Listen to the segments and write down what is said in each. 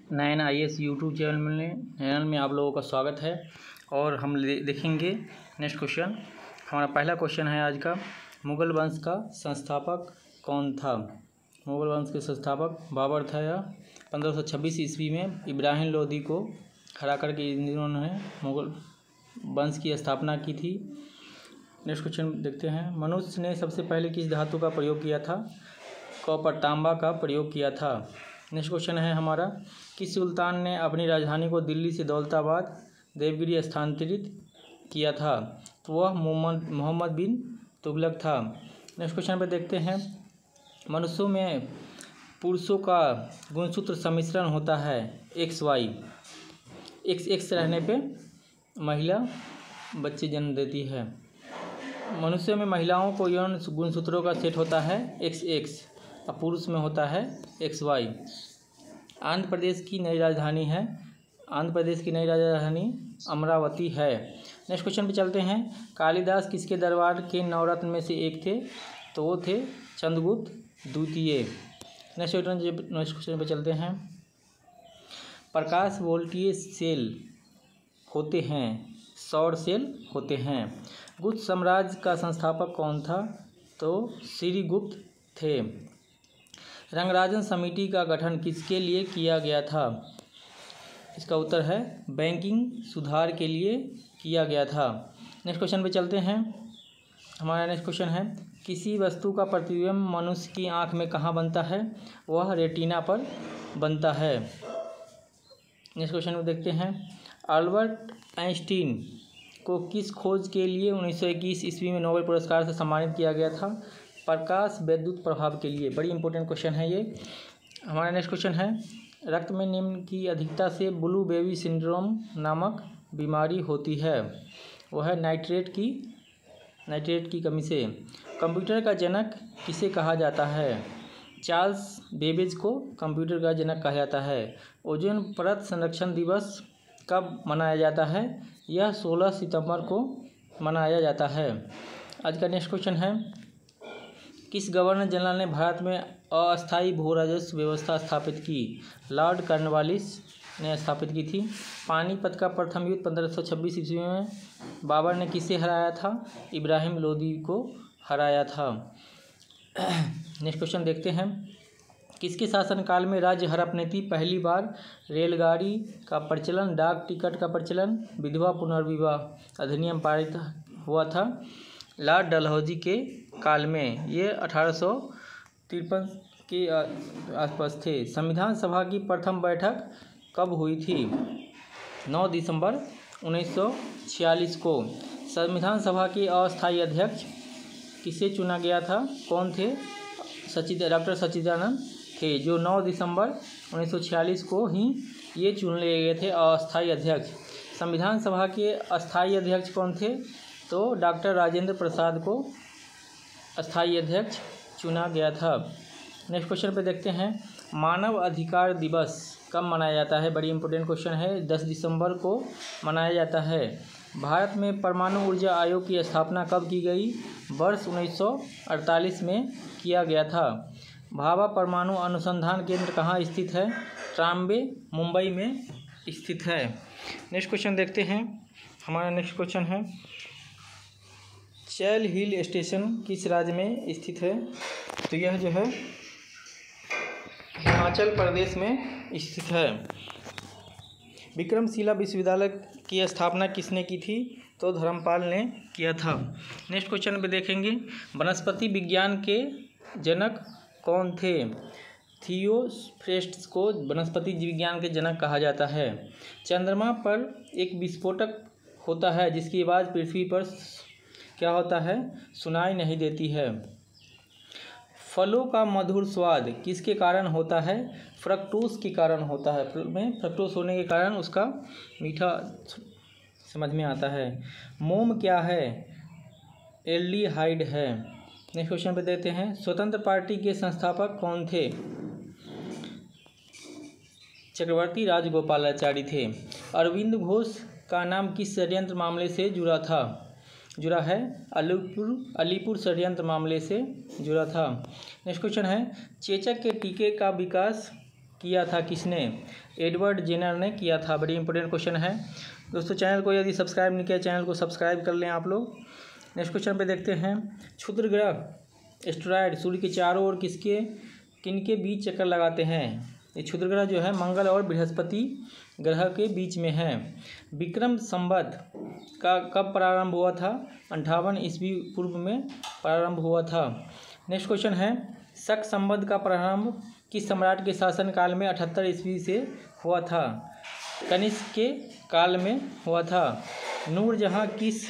नैन IAS YouTube channel में आप लोगों का स्वागत है। और हम देखेंगे नेक्स्ट क्वेश्चन। हमारा पहला क्वेश्चन है आज का, मुगल वंश का संस्थापक कौन था? मुगल वंश के संस्थापक बाबर था या 1526 ईस्वी में इब्राहिम लोदी को हरा करके इन्होंने मुगल वंश की स्थापना की थी। नेक्स्ट क्वेश्चन देखते हैं, मनुष्य ने सबसे पहले किस धातु का प्रयोग किया था? कॉपर तांबा का प्रयोग किया था। नेक्स्ट क्वेश्चन है हमारा, किस सुल्तान ने अपनी राजधानी को दिल्ली से दौलताबाद देवगिरी स्थानांतरित किया था? तो वह मोहम्मद बिन तुगलक था। नेक्स्ट क्वेश्चन पे देखते हैं, मनुष्यों में पुरुषों का गुणसूत्र सम्मिश्रण होता है XY। XX रहने पे महिला बच्चे जन्म देती है। मनुष्य में महिलाओं को यौन गुणसूत्रों का सेट होता है XX और पुरुष में होता है XY। आंध्र प्रदेश की नई राजधानी है, आंध्र प्रदेश की नई राजधानी अमरावती है। नेक्स्ट क्वेश्चन पे चलते हैं, कालिदास किसके दरबार के नवरत्न में से एक थे? तो वो थे चंद्रगुप्त द्वितीय। नेक्स्ट क्वेश्चन पे चलते हैं, प्रकाश वोल्टीय सेल होते हैं, सौर सेल होते हैं। गुप्त साम्राज्य का संस्थापक कौन था? तो श्रीगुप्त थे। रंगराजन समिति का गठन किसके लिए किया गया था? इसका उत्तर है बैंकिंग सुधार के लिए किया गया था। नेक्स्ट क्वेश्चन पे चलते हैं, हमारा नेक्स्ट क्वेश्चन है, किसी वस्तु का प्रतिबिंब मनुष्य की आंख में कहाँ बनता है? वह रेटिना पर बनता है। नेक्स्ट क्वेश्चन में देखते हैं, अल्बर्ट आइंस्टीन को किस खोज के लिए 1921 ईस्वी में नोबेल पुरस्कार से सम्मानित किया गया था? प्रकाश वैद्युत प्रभाव के लिए। बड़ी इंपॉर्टेंट क्वेश्चन है ये। हमारा नेक्स्ट क्वेश्चन है, रक्त में निम्न की अधिकता से ब्लू बेबी सिंड्रोम नामक बीमारी होती है। वह है नाइट्रेट की कमी से। कंप्यूटर का जनक किसे कहा जाता है? चार्ल्स बेबेज को कंप्यूटर का जनक कहा जाता है। ओजोन परत संरक्षण दिवस कब मनाया जाता है? यह 16 सितंबर को मनाया जाता है। आज का नेक्स्ट क्वेश्चन है, किस गवर्नर जनरल ने भारत में अस्थायी भू राजस्व व्यवस्था स्थापित की? लॉर्ड कॉर्नवालिस ने स्थापित की थी। पानीपत का प्रथम युद्ध 1526 ईस्वी में बाबर ने किसे हराया था? इब्राहिम लोदी को हराया था। नेक्स्ट क्वेश्चन देखते हैं, किसके शासनकाल में राज्य हड़प नीति पहली बार? रेलगाड़ी का प्रचलन, डाक टिकट का प्रचलन, विधवा पुनर्विवाह अधिनियम पारित हुआ था लॉर्ड डलहौजी के काल में। ये 1853 के आसपास थे। संविधान सभा की प्रथम बैठक कब हुई थी? 9 दिसंबर 1946 को। संविधान सभा के अस्थायी अध्यक्ष किसे चुना गया था? कौन थे? डॉक्टर सच्चिदानंद थे, जो 9 दिसंबर 1946 को ही ये चुन लिए गए थे अस्थायी अध्यक्ष। संविधान सभा के अस्थायी अध्यक्ष कौन थे? तो डॉक्टर राजेंद्र प्रसाद को अस्थायी अध्यक्ष चुना गया था। नेक्स्ट क्वेश्चन पे देखते हैं, मानव अधिकार दिवस कब मनाया जाता है? बड़ी इंपॉर्टेंट क्वेश्चन है। 10 दिसंबर को मनाया जाता है। भारत में परमाणु ऊर्जा आयोग की स्थापना कब की गई? वर्ष 1948 में किया गया था। भाभा परमाणु अनुसंधान केंद्र कहाँ स्थित है? ट्राम्बे, मुंबई में स्थित है। नेक्स्ट क्वेश्चन देखते हैं, हमारा नेक्स्ट क्वेश्चन है, चैल हिल स्टेशन किस राज्य में स्थित है? तो यह जो है हिमाचल प्रदेश में स्थित है। विक्रमशिला विश्वविद्यालय की स्थापना किसने की थी? तो धर्मपाल ने किया था। नेक्स्ट क्वेश्चन पे देखेंगे, वनस्पति विज्ञान के जनक कौन थे? थियोफ्रेस्टस को वनस्पति विज्ञान के जनक कहा जाता है। चंद्रमा पर एक विस्फोटक होता है जिसकी आवाज़ पृथ्वी पर क्या होता है? सुनाई नहीं देती है। फलों का मधुर स्वाद किसके कारण होता है? फ्रक्टोज के कारण होता है। फल में फ्रक्टोज होने के कारण उसका मीठा समझ में आता है। मोम क्या है? एल्डिहाइड है। नेक्स्ट क्वेश्चन पे देखते हैं, स्वतंत्र पार्टी के संस्थापक कौन थे? चक्रवर्ती राजगोपालाचारी थे। अरविंद घोष का नाम किस षड्यंत्र मामले से जुड़ा है? अलीपुर षड्यंत्र मामले से जुड़ा था। नेक्स्ट क्वेश्चन है, चेचक के टीके का विकास किया था किसने? एडवर्ड जेनर ने किया था। बड़ी इंपॉर्टेंट क्वेश्चन है दोस्तों। चैनल को यदि सब्सक्राइब नहीं किया, चैनल को सब्सक्राइब कर लें आप लोग। नेक्स्ट क्वेश्चन पे देखते हैं। क्षुद्र ग्रह एस्टेरॉयड सूर्य के चारों ओर किनके बीच चक्कर लगाते हैं? ये क्षुद्र ग्रह जो है मंगल और बृहस्पति ग्रह के बीच में है। विक्रम संवत का कब प्रारंभ हुआ था? 58 ईस्वी पूर्व में प्रारंभ हुआ था। नेक्स्ट क्वेश्चन है। शक संवत का प्रारंभ किस सम्राट के शासनकाल में 78 ईस्वी से हुआ था? कनिष्क के काल में हुआ था। नूरजहां किस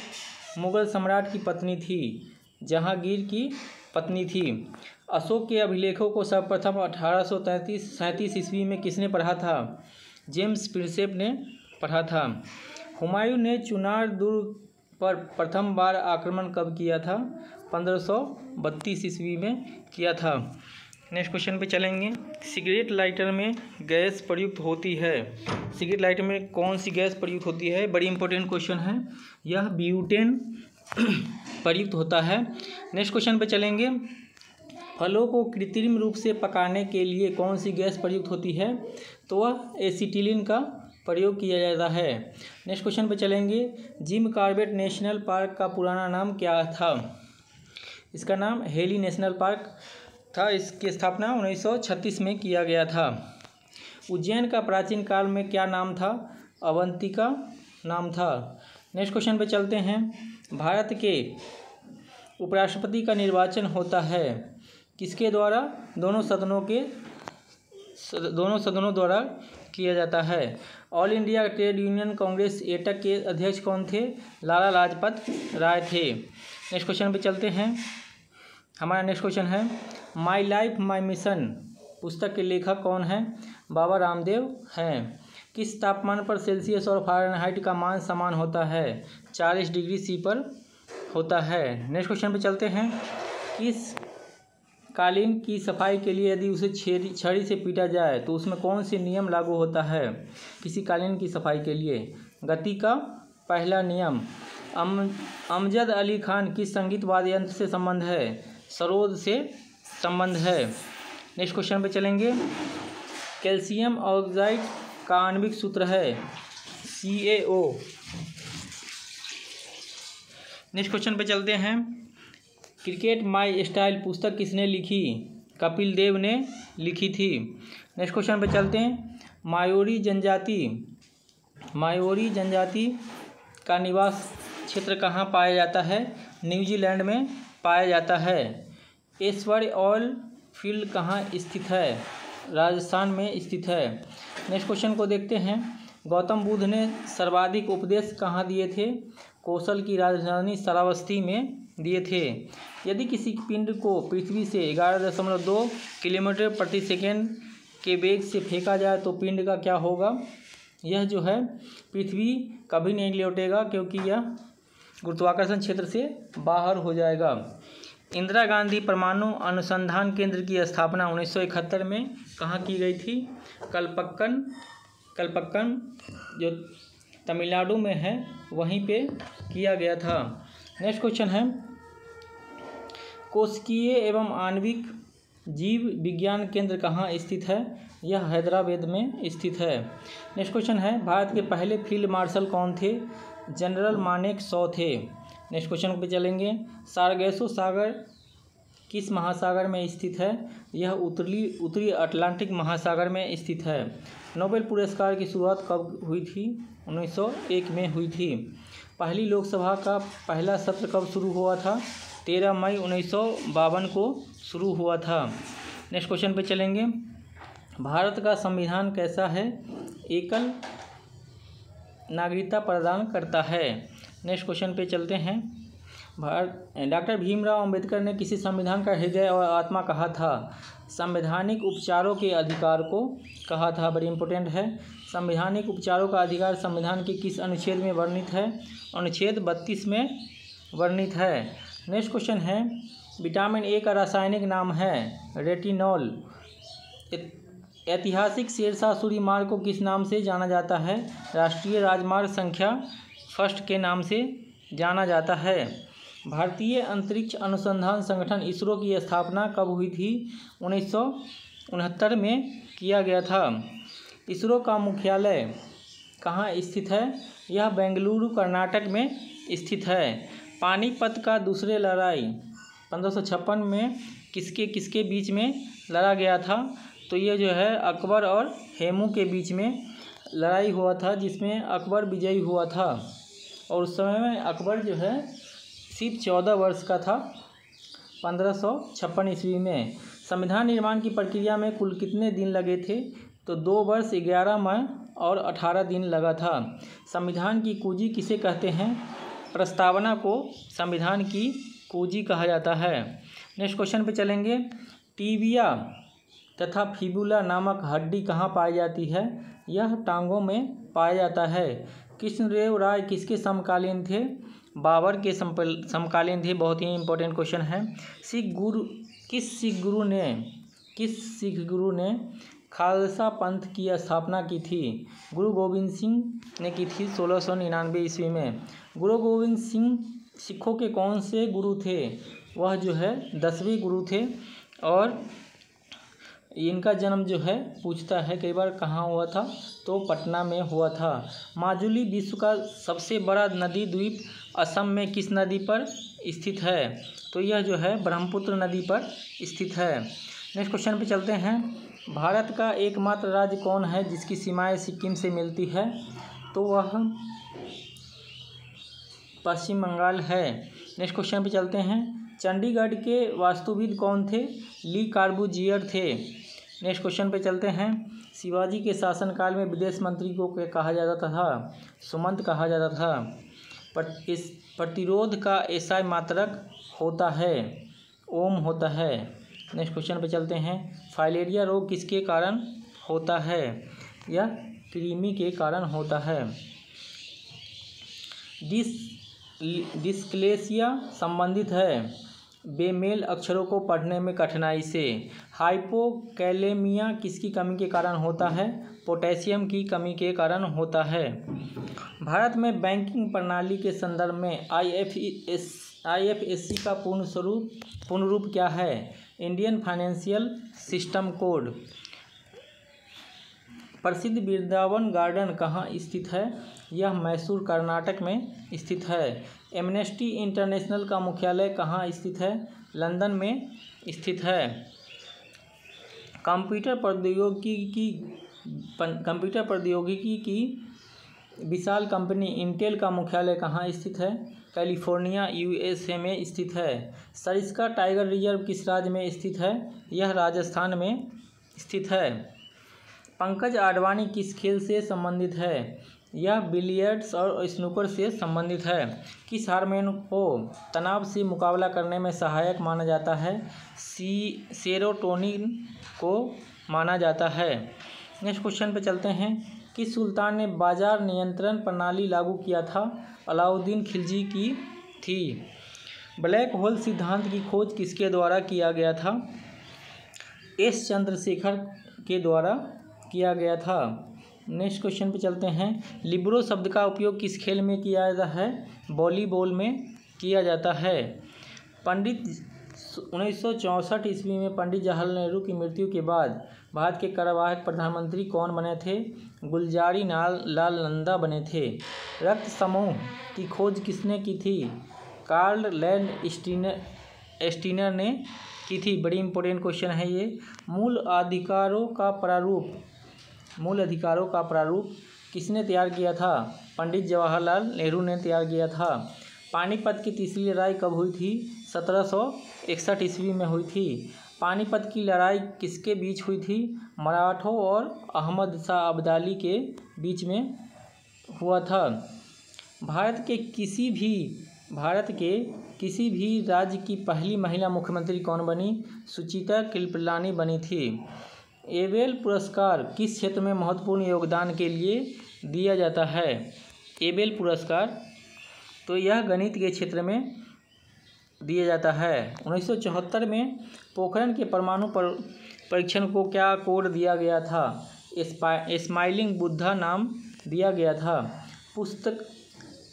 मुगल सम्राट की पत्नी थी? जहांगीर की पत्नी थी। अशोक के अभिलेखों को सर्वप्रथम 1837 ईस्वी में किसने पढ़ा था? जेम्स प्रिंसेप ने पढ़ा था। हुमायूं ने चुनार दुर्ग पर प्रथम बार आक्रमण कब किया था? 1532 ईस्वी में किया था। नेक्स्ट क्वेश्चन पे चलेंगे। सिगरेट लाइटर में गैस प्रयुक्त होती है। सिगरेट लाइटर में कौन सी गैस प्रयुक्त होती है? बड़ी इंपॉर्टेंट क्वेश्चन है। यह ब्यूटेन प्रयुक्त होता है। नेक्स्ट क्वेश्चन पे चलेंगे। फलों को कृत्रिम रूप से पकाने के लिए कौन सी गैस प्रयुक्त होती है? तो वह एसिटिलीन का प्रयोग किया जाता है। नेक्स्ट क्वेश्चन पे चलेंगे। जिम कॉर्बेट नेशनल पार्क का पुराना नाम क्या था? इसका नाम हेली नेशनल पार्क था। इसकी स्थापना 1936 में किया गया था। उज्जैन का प्राचीन काल में क्या नाम था? अवंतिका नाम था। नेक्स्ट क्वेश्चन पे चलते हैं। भारत के उपराष्ट्रपति का निर्वाचन होता है किसके द्वारा? दोनों सदनों द्वारा किया जाता है। All India trade union Congress AITUC के अध्यक्ष कौन थे? लाला लाजपत राय थे। नेक्स्ट क्वेश्चन पे चलते हैं। हमारा नेक्स्ट क्वेश्चन है। माई लाइफ माई मिशन पुस्तक के लेखक कौन है? बाबा रामदेव हैं। किस तापमान पर सेल्सियस और फ़ारेनहाइट का मान समान होता है? 40 डिग्री सी पर होता है। नेक्स्ट क्वेश्चन पे चलते हैं। किस कालीन की सफाई के लिए यदि उसे छड़ी से पीटा जाए तो उसमें कौन से नियम लागू होता है? किसी कालीन की सफाई के लिए गति का पहला नियम। अमजद अली खान किस संगीत वाद्य यंत्र से संबंध है? सरोद से संबंध है। नेक्स्ट क्वेश्चन पे चलेंगे। कैल्शियम ऑक्साइड का आणविक सूत्र है CaO। नेक्स्ट क्वेश्चन पे चलते हैं। क्रिकेट माई स्टाइल पुस्तक किसने लिखी? कपिल देव ने लिखी थी। नेक्स्ट क्वेश्चन पे चलते हैं। मायोरी जनजाति का निवास क्षेत्र कहाँ पाया जाता है? न्यूजीलैंड में पाया जाता है। ऐश्वर्य ऑयल फील्ड कहाँ स्थित है? राजस्थान में स्थित है। नेक्स्ट क्वेश्चन को देखते हैं। गौतम बुद्ध ने सर्वाधिक उपदेश कहाँ दिए थे? कौशल की राजधानी श्रावस्ती में दिए थे। यदि किसी पिंड को पृथ्वी से 11.2 किलोमीटर प्रति सेकेंड के वेग से फेंका जाए तो पिंड का क्या होगा? यह जो है पृथ्वी कभी नहीं लौटेगा क्योंकि यह गुरुत्वाकर्षण क्षेत्र से बाहर हो जाएगा। इंदिरा गांधी परमाणु अनुसंधान केंद्र की स्थापना 1971 में कहाँ की गई थी? कलपक्कम जो तमिलनाडु में है वहीं पे किया गया था। नेक्स्ट क्वेश्चन है। कोशिकीय एवं आणविक जीव विज्ञान केंद्र कहाँ स्थित है? यह हैदराबाद में स्थित है। नेक्स्ट क्वेश्चन है। भारत के पहले फील्ड मार्शल कौन थे? जनरल मानेकशॉ थे। नेक्स्ट क्वेश्चन पे चलेंगे। सारगैसो सागर किस महासागर में स्थित है? यह उत्तरी अटलांटिक महासागर में स्थित है। नोबेल पुरस्कार की शुरुआत कब हुई थी? 1901 में हुई थी। पहली लोकसभा का पहला सत्र कब शुरू हुआ था? 13 मई 1952 को शुरू हुआ था। नेक्स्ट क्वेश्चन पे चलेंगे। भारत का संविधान कैसा है? एकल नागरिकता प्रदान करता है। नेक्स्ट क्वेश्चन पे चलते हैं। डॉक्टर भीमराव अंबेडकर ने किसी संविधान का हृदय और आत्मा कहा था? संवैधानिक उपचारों के अधिकार को कहा था। बड़ी इंपॉर्टेंट है। संवैधानिक उपचारों का अधिकार संविधान के किस अनुच्छेद में वर्णित है? अनुच्छेद 32 में वर्णित है। नेक्स्ट क्वेश्चन है। विटामिन ए का रासायनिक नाम है रेटिनॉल। ऐतिहासिक शेरशाह सूरी मार्ग को किस नाम से जाना जाता है? राष्ट्रीय राजमार्ग संख्या 1 के नाम से जाना जाता है। भारतीय अंतरिक्ष अनुसंधान संगठन इसरो की स्थापना कब हुई थी? 1969 में किया गया था। इसरो का मुख्यालय कहाँ स्थित है? यह बेंगलुरु कर्नाटक में स्थित है। पानीपत का दूसरी लड़ाई 1556 में किसके किसके बीच में लड़ा गया था? तो ये जो है अकबर और हेमू के बीच में लड़ाई हुआ था, जिसमें अकबर विजयी हुआ था। और उस समय में अकबर जो है सिर्फ 14 वर्ष का था 1556 ईस्वी में। संविधान निर्माण की प्रक्रिया में कुल कितने दिन लगे थे? तो 2 वर्ष 11 माह और 18 दिन लगा था। संविधान की कुंजी किसे कहते हैं? प्रस्तावना को संविधान की कुंजी कहा जाता है। नेक्स्ट क्वेश्चन पे चलेंगे। टिबिया तथा फिबुला नामक हड्डी कहाँ पाई जाती है? यह टांगों में पाया जाता है। कृष्णदेव राय किसके समकालीन थे? बाबर के समकालीन थे। बहुत ही इंपॉर्टेंट क्वेश्चन है। किस सिख गुरु ने खालसा पंथ की स्थापना की थी? गुरु गोविंद सिंह ने की थी 1699 ईस्वी में। गुरु गोविंद सिंह सिखों के कौन से गुरु थे? वह जो है 10वें गुरु थे। और इनका जन्म जो है पूछता है कई बार कहाँ हुआ था? तो पटना में हुआ था। माजुली विश्व का सबसे बड़ा नदी द्वीप असम में किस नदी पर स्थित है? तो यह जो है ब्रह्मपुत्र नदी पर स्थित है। नेक्स्ट क्वेश्चन पे चलते हैं। भारत का एकमात्र राज्य कौन है जिसकी सीमाएं सिक्किम से मिलती है? तो वह पश्चिम बंगाल है। नेक्स्ट क्वेश्चन पे चलते हैं। चंडीगढ़ के वास्तुविद कौन थे? ली कार्बूजियर थे। नेक्स्ट क्वेश्चन पे चलते हैं। शिवाजी के शासनकाल में विदेश मंत्री को क्या कहा जाता था? सुमंत कहा जाता था। इस प्रतिरोध का एसआई मात्रक होता है? ओम होता है। नेक्स्ट क्वेश्चन पे चलते हैं। फाइलेरिया रोग किसके कारण होता है? यह कृमि के कारण होता है। डिस्लेक्सिया संबंधित है बेमेल अक्षरों को पढ़ने में कठिनाई से। हाइपोकैलेमिया किसकी कमी के कारण होता है? पोटेशियम की कमी के कारण होता है। भारत में बैंकिंग प्रणाली के संदर्भ में IFSC का पूर्ण रूप क्या है? Indian financial system code. प्रसिद्ध वृंदावन गार्डन कहाँ स्थित है? यह मैसूर कर्नाटक में स्थित है। एमनेस्टी इंटरनेशनल का मुख्यालय कहाँ स्थित है? लंदन में स्थित है। कंप्यूटर प्रौद्योगिकी की विशाल कंपनी इंटेल का मुख्यालय कहाँ स्थित है? कैलिफोर्निया USA में स्थित है। सरिस्का टाइगर रिजर्व किस राज्य में स्थित है? यह राजस्थान में स्थित है। पंकज आडवाणी किस खेल से संबंधित है? यह बिलियर्ड्स और स्नूकर से संबंधित है। किस हार्मोन को तनाव से मुकाबला करने में सहायक माना जाता है? सेरोटोनिन को माना जाता है। नेक्स्ट क्वेश्चन पे चलते हैं। किस सुल्तान ने बाजार नियंत्रण प्रणाली लागू किया था? अलाउद्दीन खिलजी की थी। ब्लैक होल सिद्धांत की खोज किसके द्वारा किया गया था? S चंद्रशेखर के द्वारा किया गया था। नेक्स्ट क्वेश्चन पे चलते हैं। लिब्रो शब्द का उपयोग किस खेल में किया जाता है? वॉलीबॉल में किया जाता है। 1964 ईस्वी में पंडित जवाहरलाल नेहरू की मृत्यु के बाद भारत के कार्यवाहक प्रधानमंत्री कौन बने थे? गुलजारी लाल नंदा बने थे। रक्त समूह की खोज किसने की थी? कार्ल लैंड-स्टीनर ने की थी। बड़ी इंपॉर्टेंट क्वेश्चन है ये। मूल अधिकारों का प्रारूप किसने तैयार किया था? पंडित जवाहरलाल नेहरू ने तैयार किया था। पानीपत की तीसरी लड़ाई कब हुई थी? 1761 ईस्वी में हुई थी। पानीपत की लड़ाई किसके बीच हुई थी? मराठों और अहमद शाह अब्दाली के बीच में हुआ था। भारत के किसी भी राज्य की पहली महिला मुख्यमंत्री कौन बनी? सुचित्रा कृपलानी बनी थी। एबेल पुरस्कार किस क्षेत्र में महत्वपूर्ण योगदान के लिए दिया जाता है? एबेल पुरस्कार तो यह गणित के क्षेत्र में दिया जाता है। 1974 में पोखरण के परमाणु परीक्षण को क्या कोड दिया गया था? स्माइलिंग बुद्धा नाम दिया गया था। पुस्तक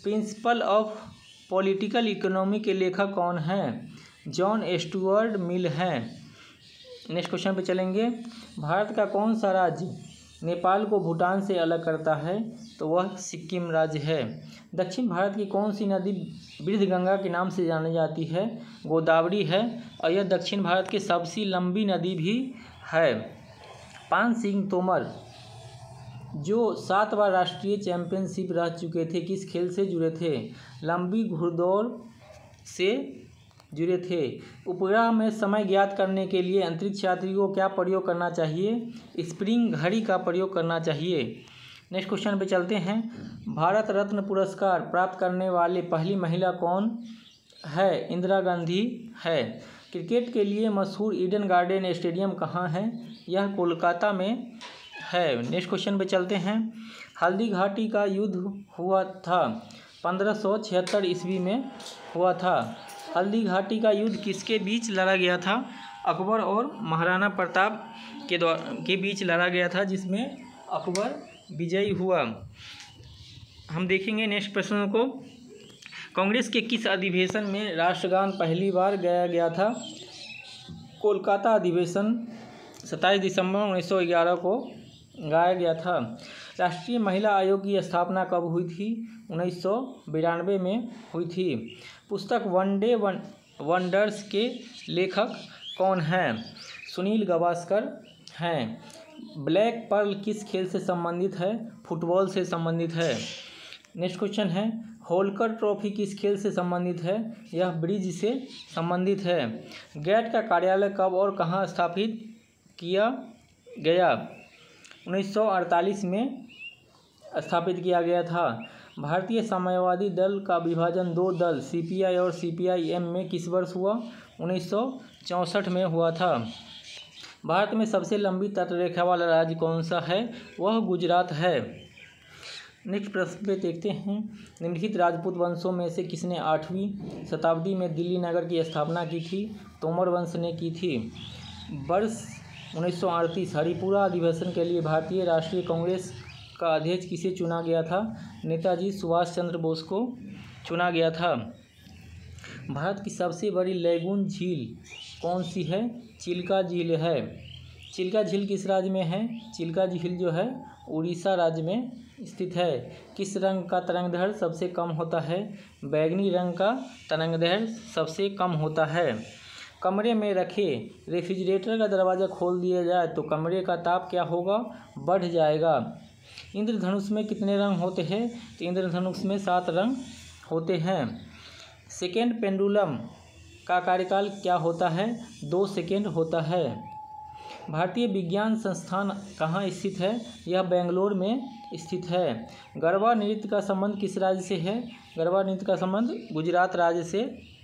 प्रिंसिपल ऑफ पॉलिटिकल इकोनॉमी के लेखक कौन हैं? जॉन स्टुअर्ट मिल हैं। नेक्स्ट क्वेश्चन पे चलेंगे। भारत का कौन सा राज्य नेपाल को भूटान से अलग करता है? तो वह सिक्किम राज्य है। दक्षिण भारत की कौन सी नदी वृद्धगंगा के नाम से जानी जाती है? गोदावरी है और यह दक्षिण भारत की सबसे लंबी नदी भी है। पान सिंह तोमर जो 7 बार राष्ट्रीय चैंपियनशिप रह चुके थे, किस खेल से जुड़े थे? लंबी घुड़दौड़ से जुड़े थे। उपग्रह में समय ज्ञात करने के लिए अंतरिक्ष यात्रियों को क्या प्रयोग करना चाहिए? स्प्रिंग घड़ी का प्रयोग करना चाहिए। नेक्स्ट क्वेश्चन पे चलते हैं। भारत रत्न पुरस्कार प्राप्त करने वाली पहली महिला कौन है? इंदिरा गांधी है। क्रिकेट के लिए मशहूर ईडन गार्डन स्टेडियम कहाँ है? यह कोलकाता में है। नेक्स्ट क्वेश्चन पे चलते हैं। हल्दी घाटी का युद्ध हुआ था 1576 ईस्वी में हुआ था। हल्दी घाटी का युद्ध किसके बीच लड़ा गया था? अकबर और महाराणा प्रताप के बीच लड़ा गया था, जिसमें अकबर विजयी हुआ। हम देखेंगे नेक्स्ट प्रश्न को। कांग्रेस के किस अधिवेशन में राष्ट्रगान पहली बार गाया गया था? कोलकाता अधिवेशन 27 दिसंबर 1911 को गाया गया था। राष्ट्रीय महिला आयोग की स्थापना कब हुई थी? 1992 में हुई थी। पुस्तक वनडे वंडर्स के लेखक कौन हैं? सुनील गावस्कर हैं। ब्लैक पर्ल किस खेल से संबंधित है? फुटबॉल से संबंधित है। नेक्स्ट क्वेश्चन है। होलकर ट्रॉफी किस खेल से संबंधित है? यह ब्रिज से संबंधित है। गैट का कार्यालय कब और कहाँ स्थापित किया गया? 1948 में स्थापित किया गया था। भारतीय साम्यवादी दल का विभाजन 2 दल सीपीआई और सीपीआई-एम में किस वर्ष हुआ? 1964 में हुआ था। भारत में सबसे लंबी तटरेखा वाला राज्य कौन सा है? वह गुजरात है। नेक्स्ट प्रश्न पे देखते हैं। निम्नलिखित राजपूत वंशों में से किसने 8वीं शताब्दी में दिल्ली नगर की स्थापना की थी? तोमर वंश ने की थी। वर्ष 1938 हरिपुरा अधिवेशन के लिए भारतीय राष्ट्रीय कांग्रेस का अध्यक्ष किसे चुना गया था? नेताजी सुभाष चंद्र बोस को चुना गया था। भारत की सबसे बड़ी लैगून झील कौन सी है? चिल्का झील है। चिल्का झील किस राज्य में है? चिल्का झील जो है उड़ीसा राज्य में स्थित है। किस रंग का तरंगदैर्घ्य सबसे कम होता है? बैंगनी रंग का तरंगदैर्घ्य सबसे कम होता है। कमरे में रखे रेफ्रिजरेटर का दरवाज़ा खोल दिया जाए तो कमरे का ताप क्या होगा? बढ़ जाएगा। इंद्रधनुष में कितने रंग होते हैं? तो इंद्रधनुष में 7 रंग होते हैं। सेकेंड पेंडुलम का कार्यकाल क्या होता है? 2 सेकेंड होता है। भारतीय विज्ञान संस्थान कहाँ स्थित है? यह बेंगलोर में स्थित है। गरबा नृत्य का संबंध किस राज्य से है? गरबा नृत्य का संबंध गुजरात राज्य से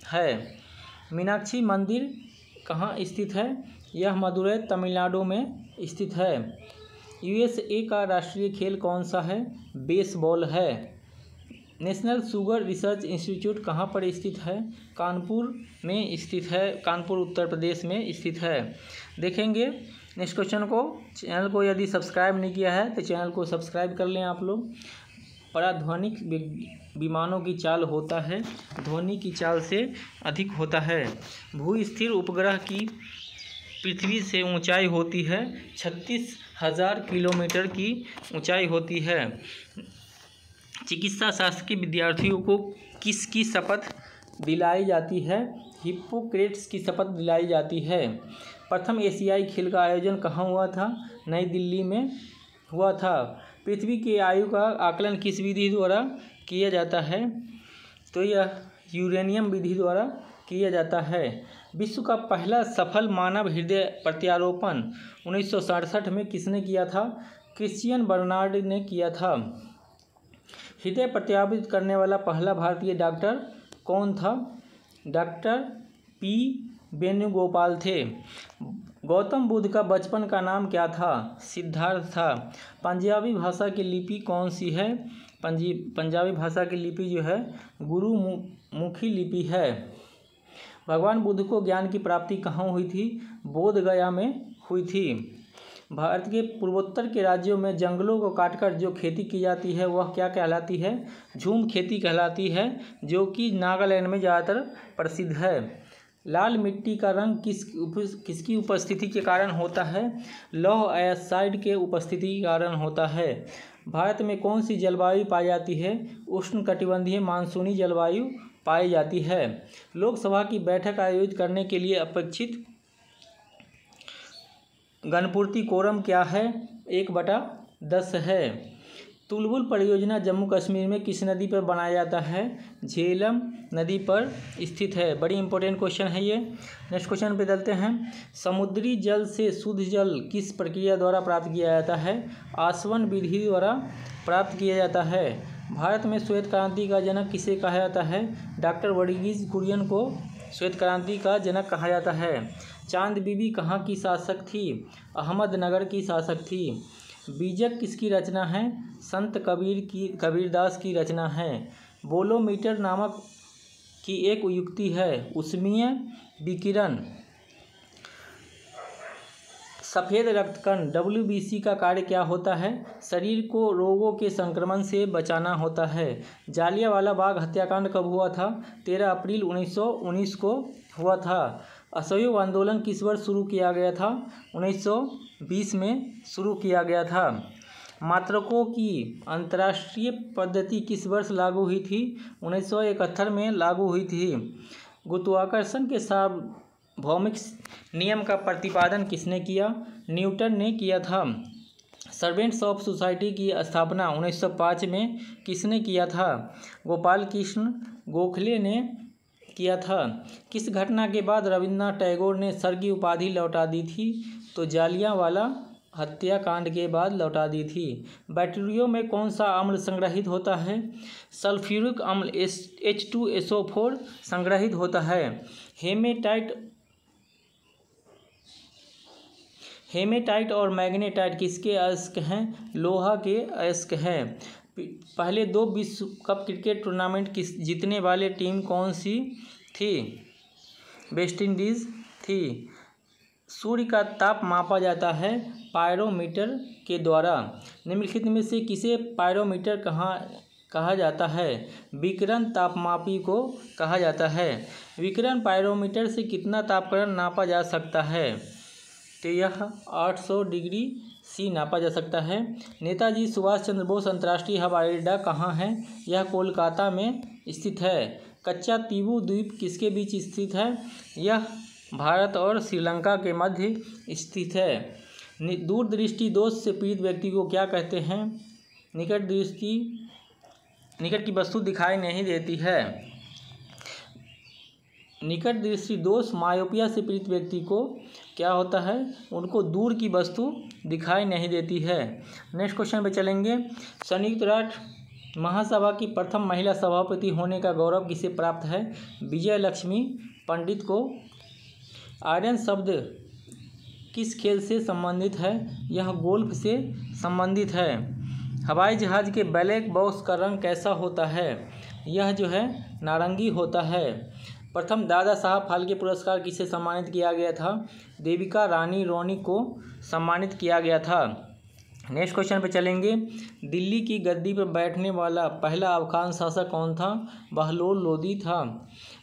है। मीनाक्षी मंदिर कहाँ स्थित है? यह मदुरै तमिलनाडु में स्थित है। यूएसए का राष्ट्रीय खेल कौन सा है? बेसबॉल है। नेशनल शुगर रिसर्च इंस्टीट्यूट कहाँ पर स्थित है? कानपुर में स्थित है। कानपुर उत्तर प्रदेश में स्थित है। देखेंगे नेक्स्ट क्वेश्चन को। चैनल को यदि सब्सक्राइब नहीं किया है तो चैनल को सब्सक्राइब कर लें आप लोग। पराध्वनिक विमानों की चाल होता है ध्वनि की चाल से अधिक होता है। भू स्थिर उपग्रह की पृथ्वी से ऊंचाई होती है 36,000 किलोमीटर की ऊंचाई होती है। चिकित्सा शास्त्र के विद्यार्थियों को किसकी शपथ दिलाई जाती है? हिप्पोक्रेट्स की शपथ दिलाई जाती है। प्रथम एशियाई खेल का आयोजन कहाँ हुआ था? नई दिल्ली में हुआ था। पृथ्वी की आयु का आकलन किस विधि द्वारा किया जाता है? तो यह यूरेनियम विधि द्वारा किया जाता है। विश्व का पहला सफल मानव हृदय प्रत्यारोपण 1967 में किसने किया था? क्रिश्चियन बर्नार्ड ने किया था। हृदय प्रत्यारोपित करने वाला पहला भारतीय डॉक्टर कौन था? डॉक्टर पी वेणुगोपाल थे। गौतम बुद्ध का बचपन का नाम क्या था? सिद्धार्थ था। पंजाबी भाषा की लिपि कौन सी है? पंजाबी भाषा की लिपि जो है गुरुमुखी लिपि है। भगवान बुद्ध को ज्ञान की प्राप्ति कहाँ हुई थी? बोध गया में हुई थी। भारत के पूर्वोत्तर के राज्यों में जंगलों को काटकर जो खेती की जाती है वह क्या कहलाती है? झूम खेती कहलाती है, जो कि नागालैंड में ज़्यादातर प्रसिद्ध है। लाल मिट्टी का रंग किसकी उपस्थिति के कारण होता है? लौह अयस्काइड के उपस्थिति के कारण होता है। भारत में कौन सी जलवायु पाई जाती है? उष्णकटिबंधीय मानसूनी जलवायु पाई जाती है। लोकसभा की बैठक आयोजित करने के लिए अपेक्षित गणपूर्ति कोरम क्या है? 1/10 है। तुलबुल परियोजना जम्मू कश्मीर में किस नदी पर बनाया जाता है? झेलम नदी पर स्थित है। बड़ी इंपॉर्टेंट क्वेश्चन है ये। नेक्स्ट क्वेश्चन पे चलते हैं। समुद्री जल से शुद्ध जल किस प्रक्रिया द्वारा प्राप्त किया जाता है? आसवन विधि द्वारा प्राप्त किया जाता है। भारत में श्वेत क्रांति का जनक किसे कहा जाता है? डॉक्टर वर्गीज कुरियन को श्वेत क्रांति का जनक कहा जाता है। चांद बीबी कहाँ की शासक थी? अहमदनगर की शासक थी। बीजक किसकी रचना है? संत कबीरदास की रचना है। बोलोमीटर नामक की एक युक्ति है। ऊष्मीय विकिरण। सफ़ेद रक्तकण WBC का कार्य क्या होता है? शरीर को रोगों के संक्रमण से बचाना होता है। जालियांवाला बाग हत्याकांड कब हुआ था? 13 अप्रैल 1919 को हुआ था। असहयोग आंदोलन किस वर्ष शुरू किया गया था? 1920 में शुरू किया गया था। मात्रकों की अंतर्राष्ट्रीय पद्धति किस वर्ष लागू हुई थी? 1971 में लागू हुई थी। गुरुत्वाकर्षण के सार्वभौमिक नियम का प्रतिपादन किसने किया? न्यूटन ने किया था। सर्वेंट्स ऑफ सोसाइटी की स्थापना 1905 में किसने किया था? गोपाल कृष्ण गोखले ने किया था। किस घटना के बाद रविन्द्रनाथ टैगोर ने सर की उपाधि लौटा दी थी? तो जालियांवाला हत्याकांड के बाद लौटा दी थी। बैक्टीरियो में कौन सा अम्ल संग्रहित होता है? सल्फ्यूरिक अम्ल H2SO4 संग्रहित होता है। हेमेटाइट और मैग्नेटाइट किसके अयस्क हैं? लोहा के अयस्क हैं। पहले 2 विश्व कप क्रिकेट टूर्नामेंट जीतने वाले टीम कौन सी थी? वेस्ट इंडीज़ थी। सूर्य का ताप मापा जाता है पायरोमीटर के द्वारा। निम्नलिखित में से किसे पायरोमीटर कहा जाता है? विकिरण तापमापी को कहा जाता है। विकिरण पायरोमीटर से कितना तापक्रम नापा जा सकता है? तो यह 800 डिग्री C नापा जा सकता है। नेताजी सुभाष चंद्र बोस अंतर्राष्ट्रीय हवाई अड्डा कहाँ है? यह कोलकाता में स्थित है। कच्चा तीबू द्वीप किसके बीच स्थित है? यह भारत और श्रीलंका के मध्य स्थित है। दूरदृष्टि दोष से पीड़ित व्यक्ति को क्या कहते हैं? निकट की वस्तु दिखाई नहीं देती है। निकट दृष्टि दोष मायोपिया से पीड़ित व्यक्ति को क्या होता है? उनको दूर की वस्तु दिखाई नहीं देती है। नेक्स्ट क्वेश्चन पे चलेंगे। संयुक्त राष्ट्र महासभा की प्रथम महिला सभापति होने का गौरव किसे प्राप्त है? विजय लक्ष्मी पंडित को। आयरन शब्द किस खेल से संबंधित है? यह गोल्फ से संबंधित है। हवाई जहाज़ के ब्लैक बॉक्स का रंग कैसा होता है? यह जो है नारंगी होता है। प्रथम दादा साहब फाल्के पुरस्कार किसे सम्मानित किया गया था? देविका रानी रोनी को सम्मानित किया गया था। नेक्स्ट क्वेश्चन पे चलेंगे। दिल्ली की गद्दी पर बैठने वाला पहला अफगान शासक कौन था? बहलोल लोदी था।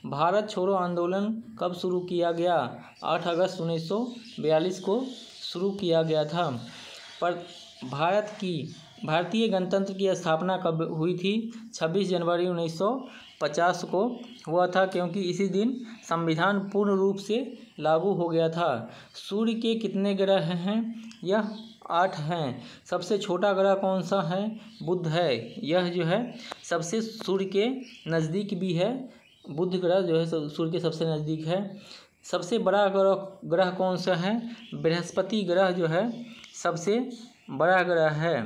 भारत छोड़ो आंदोलन कब शुरू किया गया? 8 अगस्त 1942 को शुरू किया गया था। पर भारतीय गणतंत्र की स्थापना कब हुई थी? 26 जनवरी 1950 को हुआ था, क्योंकि इसी दिन संविधान पूर्ण रूप से लागू हो गया था। सूर्य के कितने ग्रह हैं? यह 8 हैं। सबसे छोटा ग्रह कौन सा है? बुध है। यह जो है सबसे सूर्य के नज़दीक भी है। बुध ग्रह जो है सूर्य के सबसे नज़दीक है। सबसे बड़ा ग्रह कौन सा है? बृहस्पति ग्रह जो है सबसे बड़ा ग्रह है।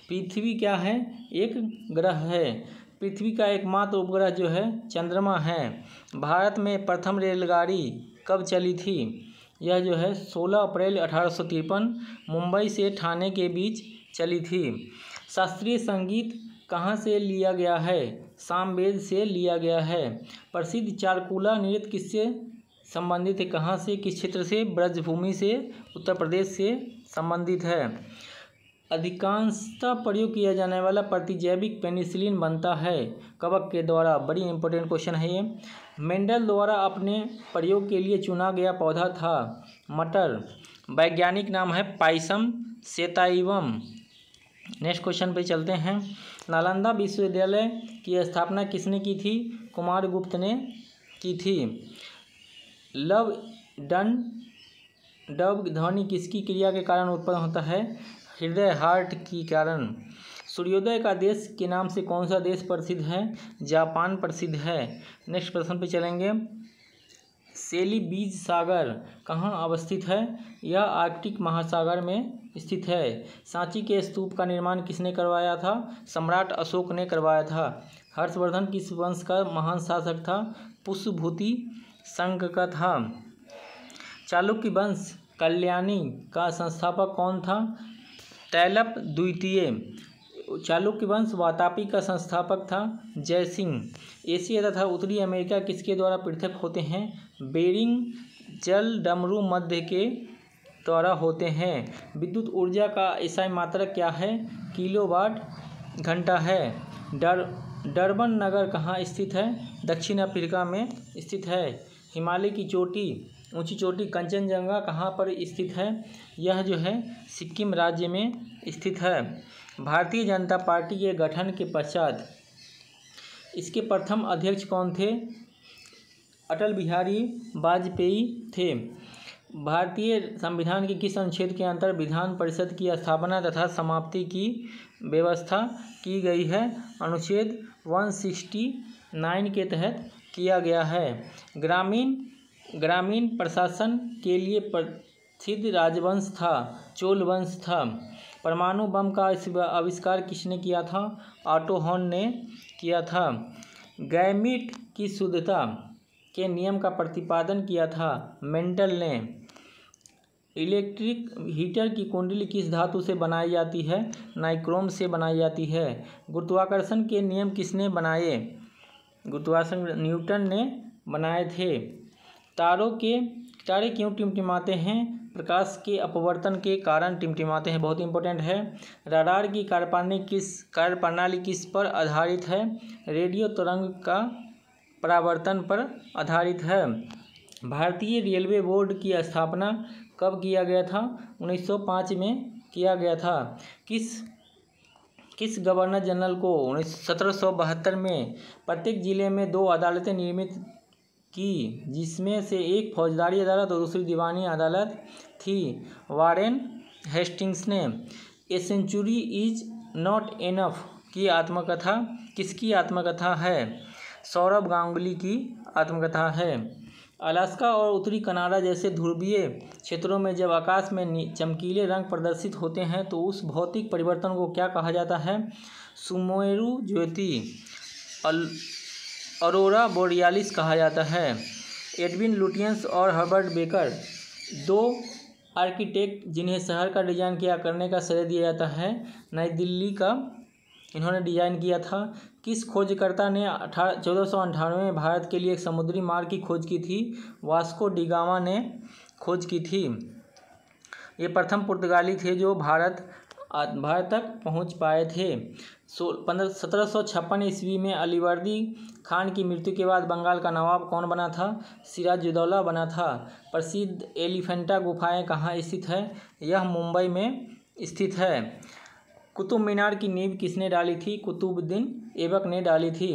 पृथ्वी क्या है? एक ग्रह है। पृथ्वी का एकमात्र उपग्रह जो है चंद्रमा है। भारत में प्रथम रेलगाड़ी कब चली थी? यह जो है 16 अप्रैल 1853 मुंबई से ठाणे के बीच चली थी। शास्त्रीय संगीत कहाँ से लिया गया है? सामवेद से लिया गया है। प्रसिद्ध चारकुला नृत्य किससे संबंधित है? कहाँ से, किस क्षेत्र से? ब्रजभूमि से, उत्तर प्रदेश से संबंधित है। अधिकांशतः प्रयोग किया जाने वाला प्रतिजैविक पेनिसिलिन बनता है कवक के द्वारा। बड़ी इंपॉर्टेंट क्वेश्चन है ये। मेंडल द्वारा अपने प्रयोग के लिए चुना गया पौधा था मटर। वैज्ञानिक नाम है पाइसम सेताइवम। नेक्स्ट क्वेश्चन पे चलते हैं। नालंदा विश्वविद्यालय की स्थापना किसने की थी? कुमारगुप्त ने की थी। लव डन डब ध्वनि किसकी क्रिया के कारण उत्पन्न होता है? हृदय हार्ट की कारण। सूर्योदय का देश के नाम से कौन सा देश प्रसिद्ध है? जापान प्रसिद्ध है। नेक्स्ट प्रश्न पे चलेंगे। सेलीबीज सागर कहाँ अवस्थित है? यह आर्कटिक महासागर में स्थित है। सांची के स्तूप का निर्माण किसने करवाया था? सम्राट अशोक ने करवाया था। हर्षवर्धन किस वंश का महान शासक था? पुष्यभूति संघ का था। चालुक्य वंश कल्याणी का संस्थापक कौन था? तैलप द्वितीय। चालुक्य वंश वातापी का संस्थापक था जयसिंह। एशिया तथा उत्तरी अमेरिका किसके द्वारा पृथक होते हैं? बेरिंग जल डमरू मध्य के द्वारा होते हैं। विद्युत ऊर्जा का एसआई मात्रक क्या है? किलोवाट घंटा है। डरबन नगर कहाँ स्थित है? दक्षिण अफ्रीका में स्थित है। हिमालय की चोटी ऊंची चोटी कंचनजंगा कहाँ पर स्थित है? यह जो है सिक्किम राज्य में स्थित है। भारतीय जनता पार्टी के गठन के पश्चात इसके प्रथम अध्यक्ष कौन थे? अटल बिहारी वाजपेयी थे। भारतीय संविधान के किस अनुच्छेद के अंतर विधान परिषद की स्थापना तथा समाप्ति की व्यवस्था की गई है? अनुच्छेद 169 के तहत किया गया है। ग्रामीण प्रशासन के लिए प्रसिद्ध राजवंश था चोल वंश था। परमाणु बम का आविष्कार किसने किया था? ऑटो हॉर्न ने किया था। गैमीट की शुद्धता के नियम का प्रतिपादन किया था मेंडल ने। इलेक्ट्रिक हीटर की कुंडली किस धातु से बनाई जाती है? नाइक्रोम से बनाई जाती है। गुरुत्वाकर्षण के नियम किसने बनाए? गुरुत्वाकर्षण न्यूटन ने बनाए थे। तारे क्यों टिमटिमाते हैं? प्रकाश के अपवर्तन के कारण टिमटिमाते हैं। बहुत इंपॉर्टेंट है। रडार की कार्यप्रणाली किस पर आधारित है? रेडियो तरंग का परावर्तन पर आधारित है। भारतीय रेलवे बोर्ड की स्थापना कब किया गया था? 1905 में किया गया था। किस गवर्नर जनरल को 1772 में प्रत्येक जिले में 2 अदालतें निर्मित की, जिसमें से एक फौजदारी अदालत और दूसरी दीवानी अदालत थी? वारेन हेस्टिंग्स ने। A century is not enough की आत्मकथा किसकी आत्मकथा है? सौरभ गांगुली की आत्मकथा है। अलास्का और उत्तरी कनाडा जैसे ध्रुवीय क्षेत्रों में जब आकाश में चमकीले रंग प्रदर्शित होते हैं तो उस भौतिक परिवर्तन को क्या कहा जाता है? सुमेरु ज्योति ऑरोरा बोरियालिस कहा जाता है। एडविन लुटियंस और हर्बर्ट बेकर 2 आर्किटेक्ट जिन्हें शहर का डिजाइन करने का श्रेय दिया जाता है। नई दिल्ली का इन्होंने डिजाइन किया था। किस खोजकर्ता ने 1498 में भारत के लिए एक समुद्री मार्ग की खोज की थी? वास्को डी गामा ने खोज की थी। ये प्रथम पुर्तगाली थे जो भारत तक पहुंच पाए थे। 1756 ईस्वी में अलीवर्दी खान की मृत्यु के बाद बंगाल का नवाब कौन बना था? सिराजुद्दौला बना था। प्रसिद्ध एलिफेंटा गुफाएं कहाँ स्थित है? यह मुंबई में स्थित है। कुतुब मीनार की नींव किसने डाली थी? कुतुबुद्दीन ऐबक ने डाली थी।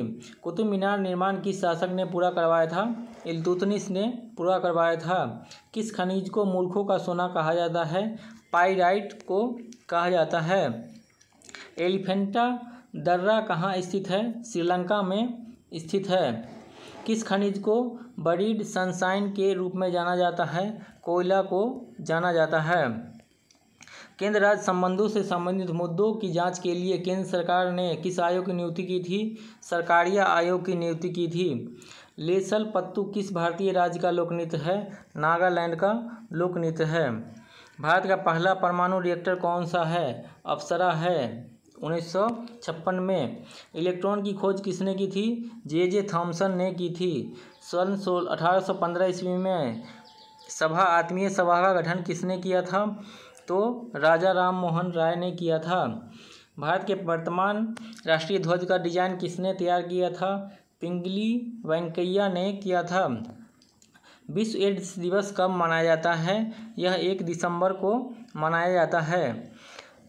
कुतुब मीनार निर्माण किस शासक ने पूरा करवाया था? इल्तुतमिश ने पूरा करवाया था। किस खनिज को मूर्खों का सोना कहा जाता है? पाइराइट को कहा जाता है। एलिफेंटा दर्रा कहाँ स्थित है? श्रीलंका में स्थित है। किस खनिज को बरीड सनशाइन के रूप में जाना जाता है? कोयला को जाना जाता है। केंद्र राज्य संबंधों से संबंधित मुद्दों की जांच के लिए केंद्र सरकार ने किस आयोग की नियुक्ति की थी? सरकारिया आयोग की नियुक्ति की थी। लेसल पत्तू किस भारतीय राज्य का लोक नृत्य है? नागालैंड का लोक नृत्य है। भारत का पहला परमाणु रिएक्टर कौन सा है? अप्सरा है 1956 में। इलेक्ट्रॉन की खोज किसने की थी? जे थॉमसन ने की थी। सन 1815 ईस्वी में आत्मीय सभा का गठन किसने किया था? तो राजा राम मोहन राय ने किया था। भारत के वर्तमान राष्ट्रीय ध्वज का डिजाइन किसने तैयार किया था? पिंगली वेंकैया ने किया था। विश्व एड्स दिवस कब मनाया जाता है? यह 1 दिसंबर को मनाया जाता है।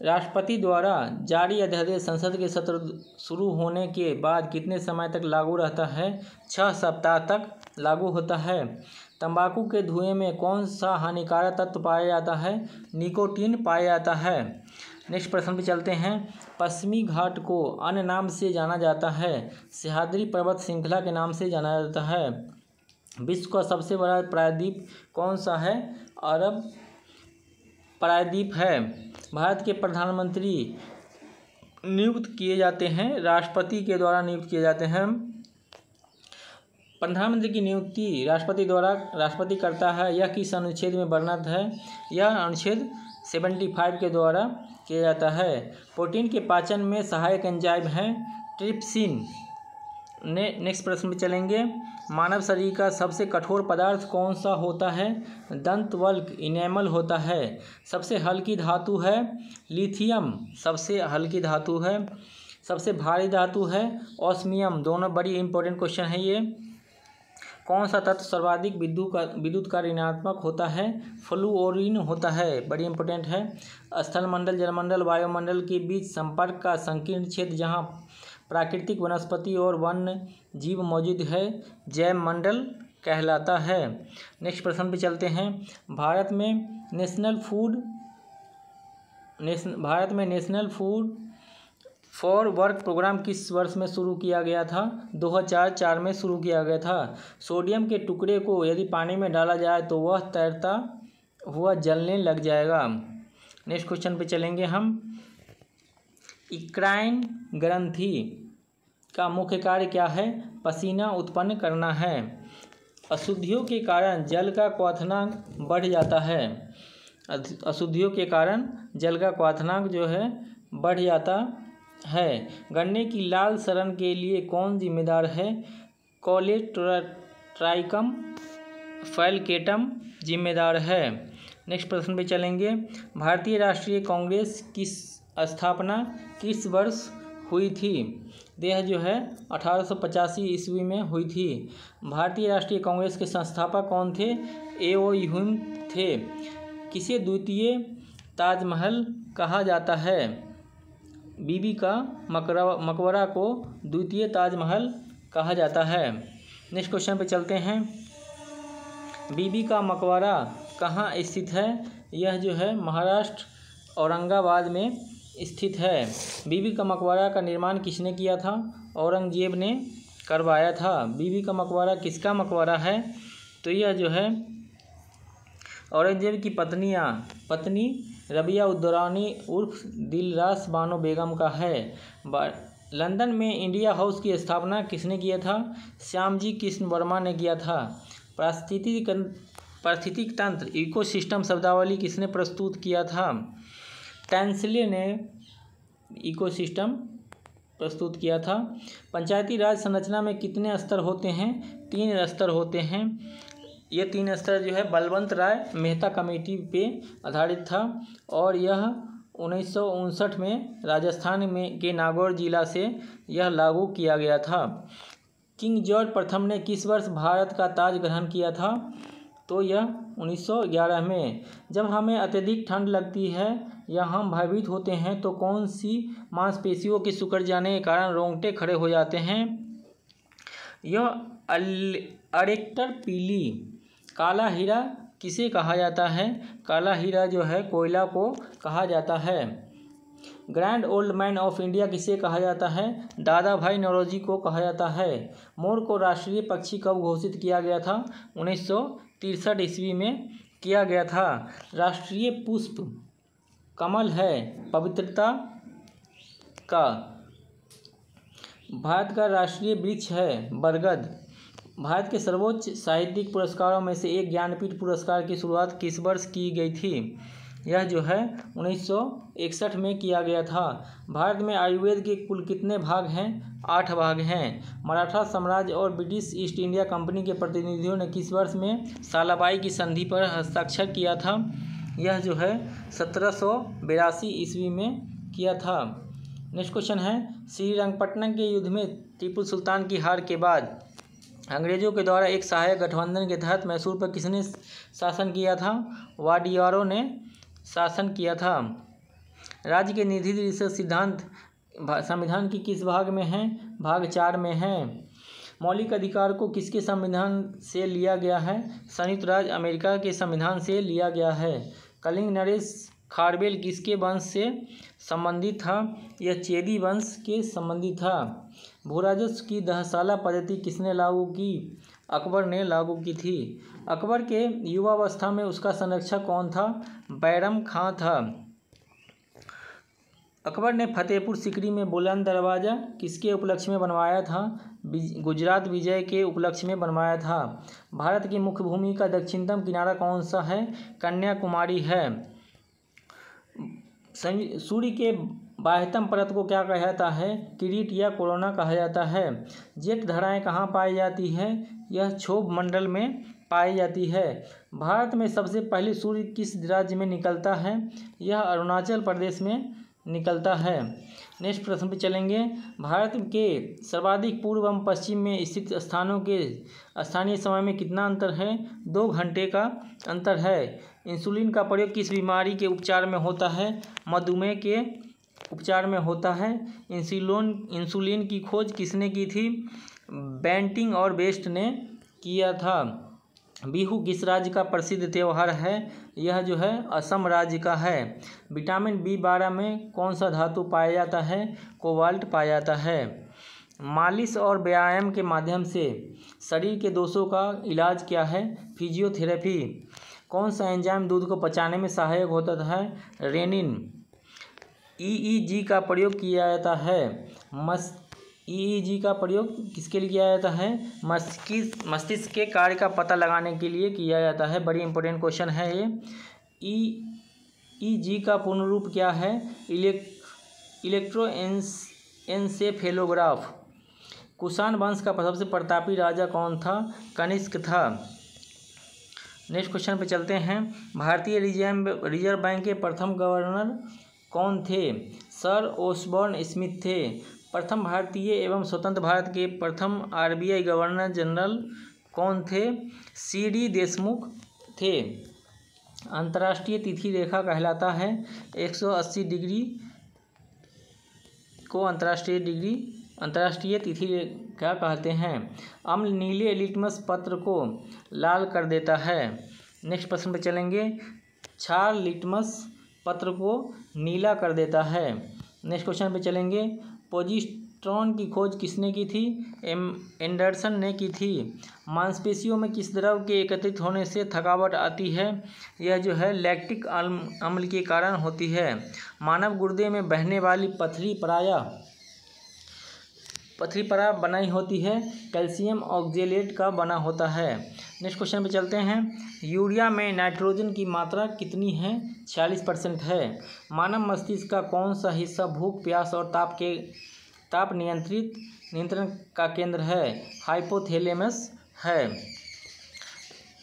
राष्ट्रपति द्वारा जारी अध्यादेश संसद के सत्र शुरू होने के बाद कितने समय तक लागू रहता है? 6 सप्ताह तक लागू होता है। तंबाकू के धुएं में कौन सा हानिकारक तत्व पाया जाता है? निकोटीन पाया जाता है। नेक्स्ट प्रश्न पे चलते हैं। पश्चिमी घाट को अन्य नाम से जाना जाता है। सह्याद्री पर्वत श्रृंखला के नाम से जाना जाता है। विश्व का सबसे बड़ा प्रायद्वीप कौन सा है? अरब प्रायद्वीप है। भारत के प्रधानमंत्री नियुक्त किए जाते हैं, राष्ट्रपति के द्वारा नियुक्त किए जाते हैं। प्रधानमंत्री की नियुक्ति राष्ट्रपति करता है। यह किस अनुच्छेद में वर्णित है? यह अनुच्छेद 75 के द्वारा किया जाता है। प्रोटीन के पाचन में सहायक एंजाइम है ट्रिप्सिन। नेक्स्ट प्रश्न पे चलेंगे। मानव शरीर का सबसे कठोर पदार्थ कौन सा होता है? दंतवल्क इनेमल होता है। सबसे हल्की धातु है लिथियम, सबसे हल्की धातु है। सबसे भारी धातु है ऑस्मियम। दोनों बड़ी इंपॉर्टेंट क्वेश्चन है ये। कौन सा तत्व सर्वाधिक विद्युत का ऋणात्मक होता है? फ्लूओरीन होता है, बड़ी इंपॉर्टेंट है। स्थलमंडल, जलमंडल, वायुमंडल के बीच संपर्क का संकीर्ण क्षेत्र जहाँ प्राकृतिक वनस्पति और वन्य जीव मौजूद है जैव मंडल कहलाता है। नेक्स्ट प्रश्न पे चलते हैं। भारत में national food for work programme किस वर्ष में शुरू किया गया था? 2004 में शुरू किया गया था। सोडियम के टुकड़े को यदि पानी में डाला जाए तो वह तैरता हुआ जलने लग जाएगा। नेक्स्ट क्वेश्चन पे चलेंगे हम। इक्राइन ग्रंथि का मुख्य कार्य क्या है? पसीना उत्पन्न करना है। अशुद्धियों के कारण जल का क्वथनांक बढ़ जाता है। अशुद्धियों के कारण जल का क्वथनांक जो है बढ़ जाता है। गन्ने की लाल सड़न के लिए कौन जिम्मेदार है? कोलेट्राइकम फैलकेटम जिम्मेदार है। नेक्स्ट प्रश्न पे चलेंगे। भारतीय राष्ट्रीय कांग्रेस की स्थापना किस वर्ष हुई थी? यह जो है 1885 ईस्वी में हुई थी। भारतीय राष्ट्रीय कांग्रेस के संस्थापक कौन थे? ए.ओ. ह्यूम थे। किसे द्वितीय ताजमहल कहा जाता है? बीबी का मकबरा को द्वितीय ताजमहल कहा जाता है। नेक्स्ट क्वेश्चन पे चलते हैं। बीबी का मकबरा कहाँ स्थित है? यह जो है महाराष्ट्र औरंगाबाद में स्थित है। बीबी का मकबरा का निर्माण किसने किया था? औरंगजेब ने करवाया था। बीबी का मकबरा किसका मकबरा है? तो यह जो है औरंगजेब की पत्नी रबिया उद्दौरानी उर्फ दिलरास बानो बेगम का है। लंदन में इंडिया हाउस की स्थापना किसने किया था? श्यामजी कृष्ण वर्मा ने किया था। पारिस्थितिक तंत्र इकोसिस्टम शब्दावली किसने प्रस्तुत किया था? टैंसले ने इकोसिस्टम प्रस्तुत किया था। पंचायती राज संरचना में कितने स्तर होते हैं? 3 स्तर होते हैं। ये 3 स्तर जो है बलवंत राय मेहता कमेटी पे आधारित था और यह 1959 में राजस्थान के नागौर जिला से यह लागू किया गया था। किंग जॉर्ज प्रथम ने किस वर्ष भारत का ताज ग्रहण किया था? तो यह 1911 में। जब हमें अत्यधिक ठंड लगती है या हम भयभीत होते हैं तो कौन सी मांसपेशियों के सिकुड़ जाने के कारण रोंगटे खड़े हो जाते हैं? यह अरेक्टर पीली। काला हीरा किसे कहा जाता है? काला हीरा जो है कोयला को कहा जाता है। Grand old man of India किसे कहा जाता है? दादा भाई नौरोजी को कहा जाता है। मोर को राष्ट्रीय पक्षी कब घोषित किया गया था? 1963 ईस्वी में किया गया था। राष्ट्रीय पुष्प कमल है, पवित्रता का। भारत का राष्ट्रीय वृक्ष है बरगद। भारत के सर्वोच्च साहित्यिक पुरस्कारों में से एक ज्ञानपीठ पुरस्कार की शुरुआत किस वर्ष की गई थी? यह जो है 1961 में किया गया था। भारत में आयुर्वेद के कुल कितने भाग हैं? 8 भाग हैं। मराठा साम्राज्य और ब्रिटिश ईस्ट इंडिया कंपनी के प्रतिनिधियों ने किस वर्ष में सालाबाई की संधि पर हस्ताक्षर किया था? यह जो है 1782 ईस्वी में किया था। नेक्स्ट क्वेश्चन है, श्रीरंगपट्टनम के युद्ध में टीपू सुल्तान की हार के बाद अंग्रेजों के द्वारा एक सहायक गठबंधन के तहत मैसूर पर किसने शासन किया था? वाडियारों ने शासन किया था। राज्य के निधि रिसर्च सिद्धांत संविधान की किस भाग में है? भाग 4 में है। मौलिक अधिकार को किसके संविधान से लिया गया है? संयुक्त राज्य अमेरिका के संविधान से लिया गया है। कलिंग नरेश खारवेल किसके वंश से संबंधित था? यह चेदी वंश के संबंधित था। भूराजस्व की दहशाला पद्धति किसने लागू की? अकबर ने लागू की थी। अकबर के युवावस्था में उसका संरक्षक कौन था? बैरम खां था। अकबर ने फतेहपुर सीकरी में बुलंद दरवाज़ा किसके उपलक्ष्य में बनवाया था? गुजरात विजय के उपलक्ष्य में बनवाया था। भारत की मुख्य भूमि का दक्षिणतम किनारा कौन सा है? कन्याकुमारी है। सूर्य के बाह्यतम परत को क्या कहा जाता है? किरीट या कोरोना कहा जाता है। जेट धाराएं कहाँ पाई जाती है? यह क्षोभ मंडल में पाई जाती है। भारत में सबसे पहले सूर्य किस राज्य में निकलता है? यह अरुणाचल प्रदेश में निकलता है। नेक्स्ट प्रश्न पे चलेंगे। भारत के सर्वाधिक पूर्व एवं पश्चिम में स्थित स्थानों के स्थानीय समय में कितना अंतर है? 2 घंटे का अंतर है। इंसुलिन का प्रयोग किस बीमारी के उपचार में होता है? मधुमेह के उपचार में होता है। इंसुलिन की खोज किसने की थी? बेंटिंक और बेस्ट ने किया था। बिहू किस राज्य का प्रसिद्ध त्यौहार है? यह जो है असम राज्य का है। विटामिन B12 में कौन सा धातु पाया जाता है? कोबाल्ट पाया जाता है। मालिश और व्यायाम के माध्यम से शरीर के दोषों का इलाज क्या है? फिजियोथेरेपी। कौन सा एंजाइम दूध को पचाने में सहायक होता है? रेनिन। EEG का प्रयोग किया जाता है। EEG का प्रयोग किसके लिए किया जाता है? मस्तिष्क के कार्य का पता लगाने के लिए किया जाता है। बड़ी इंपॉर्टेंट क्वेश्चन है ये। EEG का पूर्ण रूप क्या है? इलेक्ट्रोएन्सेफेलोग्राफ। कुषाण वंश का सबसे प्रतापी राजा कौन था? कनिष्क था। नेक्स्ट क्वेश्चन पे चलते हैं। भारतीय रिजर्व बैंक के प्रथम गवर्नर कौन थे? सर ओसबॉर्न स्मिथ थे। प्रथम भारतीय एवं स्वतंत्र भारत के प्रथम RBI गवर्नर जनरल कौन थे? CD देशमुख थे। अंतर्राष्ट्रीय तिथि रेखा कहलाता है। 180 डिग्री को अंतर्राष्ट्रीय तिथि रेखा कहते हैं। अम्ल नीले लिटमस पत्र को लाल कर देता है। नेक्स्ट प्रश्न पे चलेंगे। क्षार लिटमस पत्र को नीला कर देता है। नेक्स्ट क्वेश्चन पे चलेंगे। पोजिट्रॉन की खोज किसने की थी? एंडरसन ने की थी। मांसपेशियों में किस द्रव के एकत्रित होने से थकावट आती है? यह जो है लैक्टिक अम्ल के कारण होती है। मानव गुर्दे में बहने वाली पथरी परा बनाई होती है। कैल्शियम ऑक्जेलेट का बना होता है। नेक्स्ट क्वेश्चन पे चलते हैं। यूरिया में नाइट्रोजन की मात्रा कितनी है? 46% है। मानव मस्तिष्क का कौन सा हिस्सा भूख, प्यास और ताप नियंत्रण का केंद्र है? हाइपोथैलेमस है।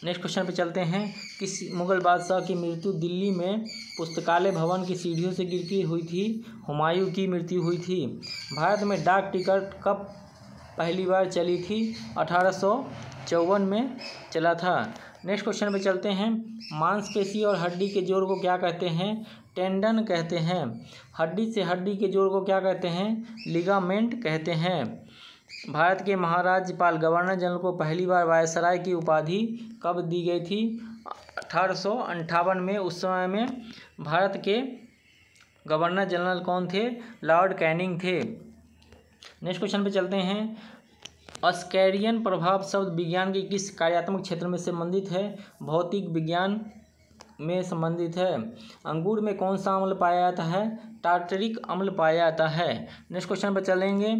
नेक्स्ट क्वेश्चन पे चलते हैं। किस मुगल बादशाह की मृत्यु दिल्ली में पुस्तकालय भवन की सीढ़ियों से गिर के हुई थी? हुमायूं की मृत्यु हुई थी। भारत में डाक टिकट कब पहली बार चली थी? 1854 में चला था। नेक्स्ट क्वेश्चन पे चलते हैं। मांसपेशी और हड्डी के जोड़ को क्या कहते हैं? टेंडन कहते हैं। हड्डी से हड्डी के जोड़ को क्या कहते हैं? लिगामेंट कहते हैं। भारत के महाराज्यपाल गवर्नर जनरल को पहली बार वायसराय की उपाधि कब दी गई थी? 1858 में। उस समय में भारत के गवर्नर जनरल कौन थे? लॉर्ड कैनिंग थे। नेक्स्ट क्वेश्चन पे चलते हैं। स्कैरियन प्रभाव शब्द विज्ञान के किस कार्यात्मक क्षेत्र में संबंधित है? भौतिक विज्ञान में संबंधित है। अंगूर में कौन सा अम्ल पाया जाता है? टार्टरिक अम्ल पाया जाता है। नेक्स्ट क्वेश्चन पर चलेंगे।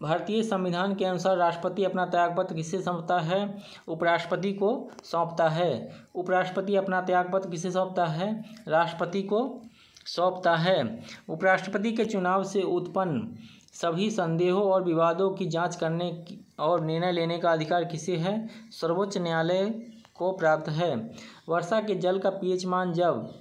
भारतीय संविधान के अनुसार राष्ट्रपति अपना त्यागपत्र किसे सौंपता है? उपराष्ट्रपति को सौंपता है। उपराष्ट्रपति अपना त्यागपत्र किसे सौंपता है? राष्ट्रपति को सौंपता है। उपराष्ट्रपति के चुनाव से उत्पन्न सभी संदेहों और विवादों की जांच करने और निर्णय लेने का अधिकार किसे है? सर्वोच्च न्यायालय को प्राप्त है। वर्षा के जल का pH मान जब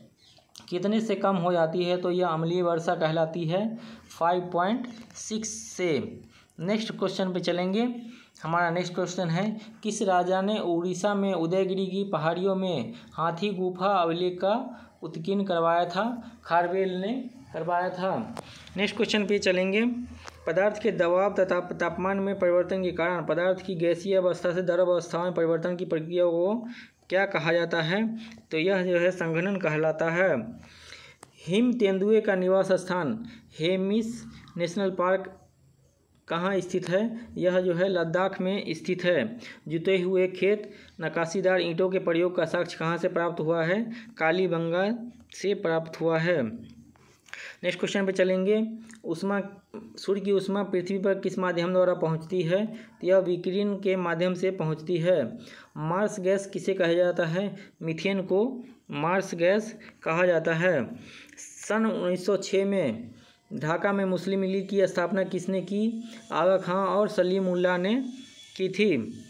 कितने से कम हो जाती है तो यह अम्लीय वर्षा कहलाती है 5.6 से। नेक्स्ट क्वेश्चन पे चलेंगे। हमारा नेक्स्ट क्वेश्चन है, किस राजा ने उड़ीसा में उदयगिरी की पहाड़ियों में हाथी गुफा अभिलेख का उत्कीर्ण करवाया था? खारवेल ने करवाया था। नेक्स्ट क्वेश्चन पे चलेंगे। पदार्थ के दबाव तथा तापमान में परिवर्तन के कारण पदार्थ की गैसीय अवस्था से द्रव अवस्था में परिवर्तन की प्रक्रिया को क्या कहा जाता है? तो यह जो है संघनन कहलाता है। हिम तेंदुए का निवास स्थान हेमिस नेशनल पार्क कहाँ स्थित है? यह जो है लद्दाख में स्थित है। जुते हुए खेत नक्काशीदार ईंटों के प्रयोग का साक्ष्य कहाँ से प्राप्त हुआ है? कालीबंगा से प्राप्त हुआ है। नेक्स्ट क्वेश्चन पे चलेंगे। उष्मा, सूर्य की उष्मा पृथ्वी पर किस माध्यम द्वारा पहुंचती है? तो यह विकिरण के माध्यम से पहुंचती है। मार्स गैस किसे कहा जाता है? मीथेन को मार्स गैस कहा जाता है। सन 1906 में ढाका में मुस्लिम लीग की स्थापना किसने की? आगा खां और सलीमुल्लाह ने की थी।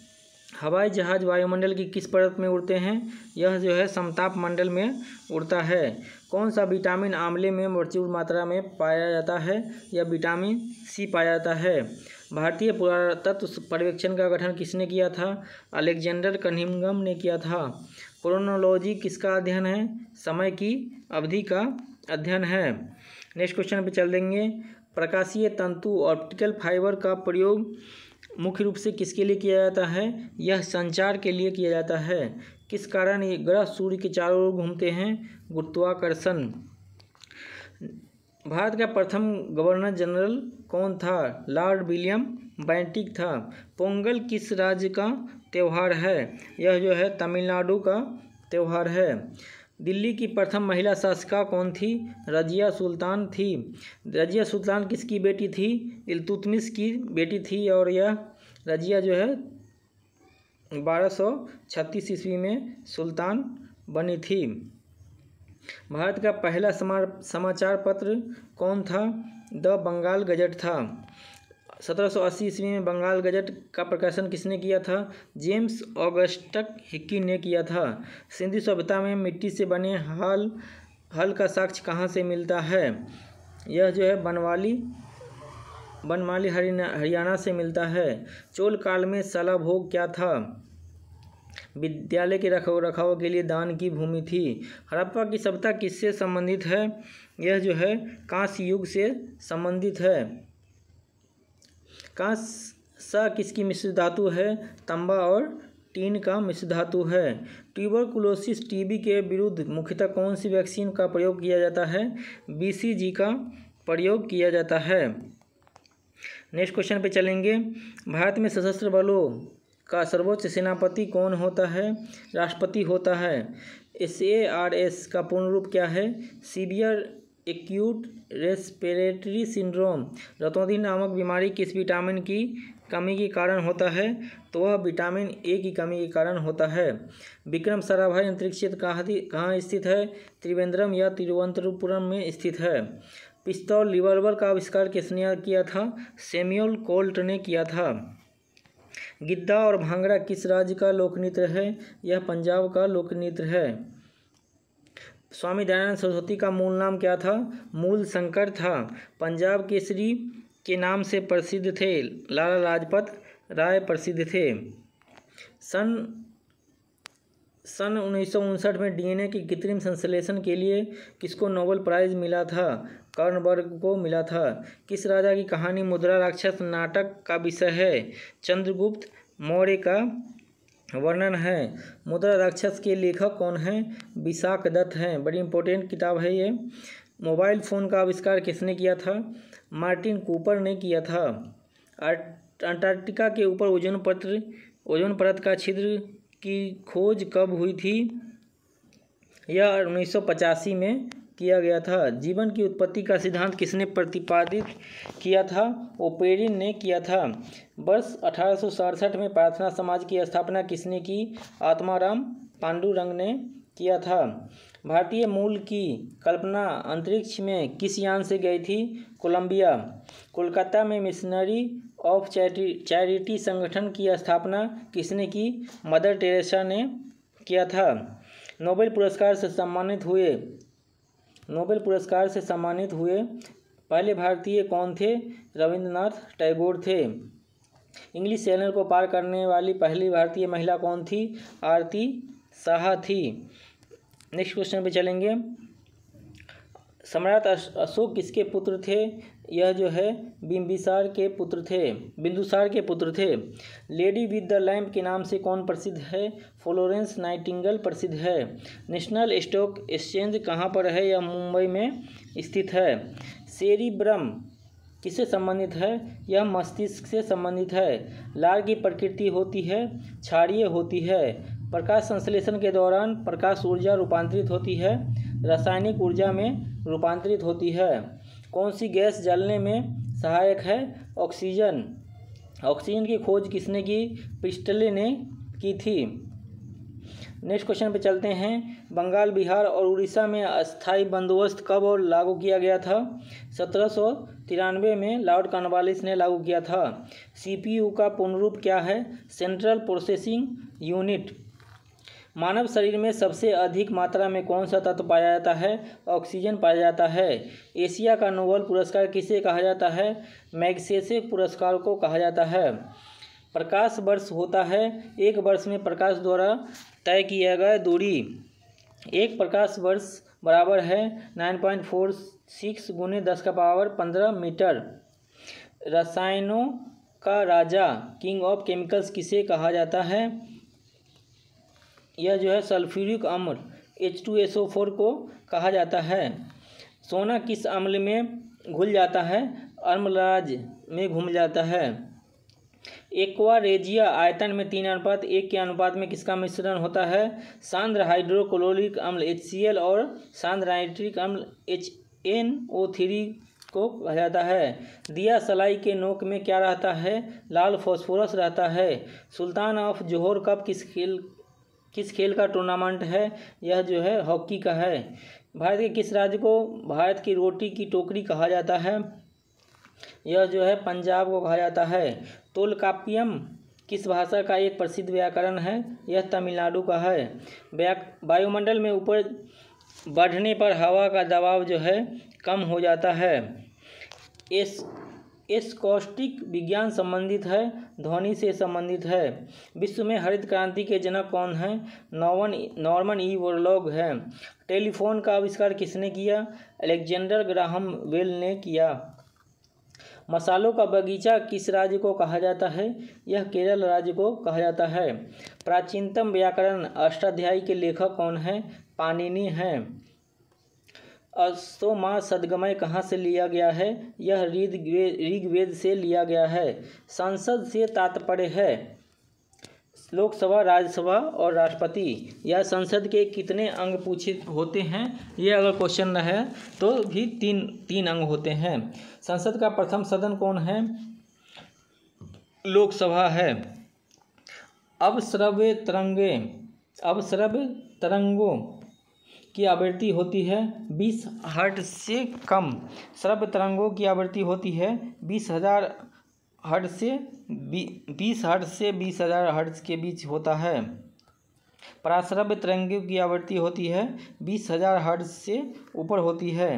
हवाई जहाज वायुमंडल की किस परत में उड़ते हैं? यह जो है समताप मंडल में उड़ता है। कौन सा विटामिन आंवले में प्रचुर मात्रा में पाया जाता है? यह विटामिन सी पाया जाता है। भारतीय पुरातत्व पर्यवेक्षण का गठन किसने किया था? अलेक्जेंडर कनिंघम ने किया था। क्रोनोलॉजी किसका अध्ययन है? समय की अवधि का अध्ययन है। नेक्स्ट क्वेश्चन पे चल देंगे। प्रकाशीय तंतु ऑप्टिकल फाइबर का प्रयोग मुख्य रूप से किसके लिए किया जाता है? यह संचार के लिए किया जाता है। किस कारण ये ग्रह सूर्य के चारों ओर घूमते हैं? गुरुत्वाकर्षण। भारत का प्रथम गवर्नर जनरल कौन था? लॉर्ड विलियम बेंटिक था। पोंगल किस राज्य का त्यौहार है? यह जो है तमिलनाडु का त्यौहार है। दिल्ली की प्रथम महिला शासिका कौन थी? रजिया सुल्तान थी। रजिया सुल्तान किसकी बेटी थी? इल्तुतमिश की बेटी थी। और यह रजिया जो है 1236 ईस्वी में सुल्तान बनी थी। भारत का पहला समाचार पत्र कौन था? द बंगाल गजट था। 1780 ईस्वी में बंगाल गजट का प्रकाशन किसने किया था? जेम्स ऑगस्टस हिक्की ने किया था। सिंधु सभ्यता में मिट्टी से बने हल का साक्ष्य कहाँ से मिलता है? यह जो है बनमाली हरियाणा से मिलता है। चोल काल में शला भोग क्या था? विद्यालय के रखरखाव के लिए दान की भूमि थी। हड़प्पा की सभ्यता किससे संबंधित है? यह जो है कांस्य युग से संबंधित है। कांस्य किसकी मिश्र धातु है? तांबा और टीन का मिश्र धातु है। ट्यूबरकुलोसिस टीबी के विरुद्ध मुख्यतः कौन सी वैक्सीन का प्रयोग किया जाता है? BCG का प्रयोग किया जाता है। नेक्स्ट क्वेश्चन पे चलेंगे। भारत में सशस्त्र बलों का सर्वोच्च सेनापति कौन होता है? राष्ट्रपति होता है। SARS का पूर्ण रूप क्या है? Severe acute respiratory syndrome. रतौंधी नामक बीमारी किस विटामिन की कमी के कारण होता है? तो वह विटामिन A की कमी के कारण होता है। विक्रम साराभाई अंतरिक्ष क्षेत्र कहाँ स्थित है? त्रिवेंद्रम या तिरुवनंतपुरम में स्थित है। पिस्तौल रिवॉल्वर का आविष्कार किसने किया था? सैमुअल कोल्ट ने किया था। गिद्दा और भांगड़ा किस राज्य का लोक नृत्य है? यह पंजाब का लोक नृत्य है। स्वामी दयानंद सरस्वती का मूल नाम क्या था? मूल शंकर था। पंजाब केसरी के नाम से प्रसिद्ध थे। लाला लाजपत राय प्रसिद्ध थे। सन 1959 में DNA के कृत्रिम संश्लेषण के लिए किसको नोबेल प्राइज़ मिला था? कर्नबर्ग को मिला था। किस राजा की कहानी मुद्रा राक्षस नाटक का विषय है? चंद्रगुप्त मौर्य का वर्णन है। मुद्रा राक्षस के लेखक कौन हैं? विशाख दत्त हैं। बड़ी इंपॉर्टेंट किताब है ये। मोबाइल फ़ोन का आविष्कार किसने किया था? मार्टिन कूपर ने किया था। अंटार्कटिका के ऊपर ओजोन परत का छिद्र की खोज कब हुई थी? यह 1985 में किया गया था। जीवन की उत्पत्ति का सिद्धांत किसने प्रतिपादित किया था? ओपेरिन ने किया था। वर्ष 1867 में प्रार्थना समाज की स्थापना किसने की? आत्माराम पांडुरंग ने किया था। भारतीय मूल की कल्पना अंतरिक्ष में किस यान से गई थी? कोलंबिया। कोलकाता में मिशनरी ऑफ चैरिटी संगठन की स्थापना किसने की? मदर टेरेसा ने किया था। नोबेल पुरस्कार से सम्मानित हुए नोबेल पुरस्कार से सम्मानित हुए पहले भारतीय कौन थे? रविंद्रनाथ टैगोर थे। इंग्लिश चैनल को पार करने वाली पहली भारतीय महिला कौन थी? आरती शाह थी। नेक्स्ट क्वेश्चन पे चलेंगे। सम्राट अशोक किसके पुत्र थे? यह जो है बिंबिसार के पुत्र थे। लेडी विद द लैम्प के नाम से कौन प्रसिद्ध है? फ्लोरेंस नाइटिंगेल प्रसिद्ध है। नेशनल स्टॉक एक्सचेंज कहाँ पर है? यह मुंबई में स्थित है। सेरिब्रम किससे संबंधित है? यह मस्तिष्क से संबंधित है। लार की प्रकृति होती है क्षारीय होती है। प्रकाश संश्लेषण के दौरान प्रकाश ऊर्जा रूपांतरित होती है, रासायनिक ऊर्जा में रूपांतरित होती है। कौन सी गैस जलने में सहायक है? ऑक्सीजन। ऑक्सीजन की खोज किसने की? प्रिस्टले ने की थी। नेक्स्ट क्वेश्चन पे चलते हैं। बंगाल, बिहार और उड़ीसा में अस्थायी बंदोबस्त कब और लागू किया गया था? 1793 में लॉर्ड कॉर्नवालिस ने लागू किया था। CPU का पूर्ण रूप क्या है? Central processing unit. मानव शरीर में सबसे अधिक मात्रा में कौन सा तत्व पाया जाता है? ऑक्सीजन पाया जाता है। एशिया का नोबेल पुरस्कार किसे कहा जाता है? मैग्सेसे पुरस्कार को कहा जाता है। प्रकाश वर्ष होता है एक वर्ष में प्रकाश द्वारा तय किया गया दूरी। एक प्रकाश वर्ष बराबर है 9.46 × 10⁻15 मीटर। रसायनों का राजा किंग ऑफ केमिकल्स किसे कहा जाता है? यह जो है सल्फ्यूरिक अम्ल H2SO4 को कहा जाता है। सोना किस अम्ल में घुल जाता है? अम्लराज में घुल जाता है। एक्वा रेजिया आयतन में 3:1 के अनुपात में किसका मिश्रण होता है? सांद्र हाइड्रोक्लोरिक अम्ल HCl और सांद्र नाइट्रिक अम्ल HNO3 को कहा जाता है। दिया सलाई के नोक में क्या रहता है? लाल फास्फोरस रहता है। सुल्तान ऑफ जोहोर कप किस खेल का टूर्नामेंट है? यह जो है हॉकी का है। भारत के किस राज्य को भारत की रोटी की टोकरी कहा जाता है? यह जो है पंजाब को कहा जाता है। तोलकाप्पियम किस भाषा का एक प्रसिद्ध व्याकरण है? यह तमिलनाडु का है। वायुमंडल में ऊपर बढ़ने पर हवा का दबाव जो है कम हो जाता है। एस्कॉस्टिक विज्ञान संबंधित है, ध्वनि से संबंधित है। विश्व में हरित क्रांति के जनक कौन है? नॉर्मन ई बोरलॉग है। टेलीफोन का आविष्कार किसने किया? अलेक्जेंडर ग्राहम बेल ने किया। मसालों का बगीचा किस राज्य को कहा जाता है? यह केरल राज्य को कहा जाता है। प्राचीनतम व्याकरण अष्टाध्यायी के लेखक कौन है? पाणिनि हैं। अस्तोमा सद्गमय कहाँ से लिया गया है? यह ऋग्वेद से लिया गया है। संसद से तात्पर्य है लोकसभा, राज्यसभा और राष्ट्रपति। यह संसद के कितने अंग पूछित होते हैं? ये अगर क्वेश्चन है तो भी तीन अंग होते हैं। संसद का प्रथम सदन कौन है? लोकसभा है। अपश्रव्य तरंगों की आवृत्ति होती है 20 हर्ट्ज से कम। श्रव्य तरंगों की आवृत्ति होती है 20,000 हर्ट्ज से 20,000 हर्ट्ज के बीच होता है। पराश्रव्य तरंगों की आवृत्ति होती है 20,000 हर्ट्ज से ऊपर होती है।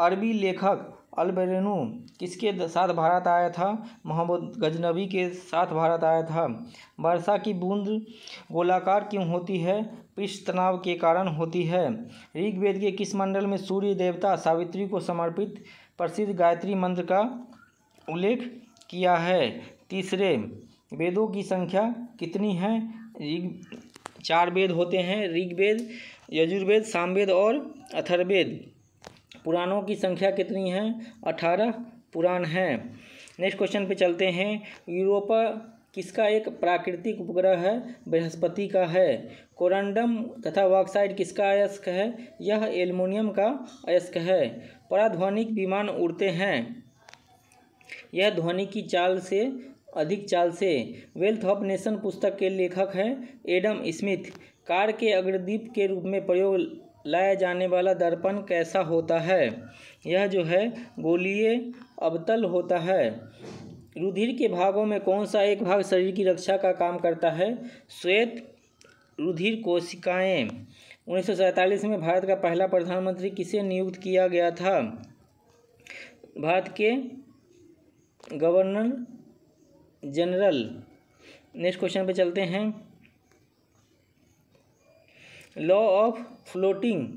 अरबी लेखक अल-बेरूनी किसके साथ भारत आया था? मोहम्मद गजनवी के साथ भारत आया था। वर्षा की बूंद गोलाकार क्यों होती है? पृष्ठ तनाव के कारण होती है। ऋग्वेद के किस मंडल में सूर्य देवता सावित्री को समर्पित प्रसिद्ध गायत्री मंत्र का उल्लेख किया है? तीसरे। वेदों की संख्या कितनी है? 4 वेद होते हैं, ऋग्वेद, यजुर्वेद, सामवेद और अथर्ववेद। पुराणों की संख्या कितनी है? 18 पुराण हैं। नेक्स्ट क्वेश्चन पे चलते हैं। यूरोपा किसका एक प्राकृतिक उपग्रह है? बृहस्पति का है। कोरंडम तथा बॉक्साइट किसका अयस्क है? यह एल्युमिनियम का अयस्क है। पराध्वनिक विमान उड़ते हैं, यह ध्वनि की चाल से अधिक चाल से। वेल्थ ऑफ नेशन पुस्तक के लेखक हैं एडम स्मिथ। कार के अग्रदीप के रूप में प्रयोग लाया जाने वाला दर्पण कैसा होता है? यह जो है गोलीय अवतल होता है। रुधिर के भागों में कौन सा एक भाग शरीर की रक्षा का काम करता है? श्वेत रुधिर कोशिकाएं। 1947 में भारत का पहला प्रधानमंत्री किसे नियुक्त किया गया था? भारत के गवर्नर जनरल। नेक्स्ट क्वेश्चन पे चलते हैं। लॉ ऑफ फ्लोटिंग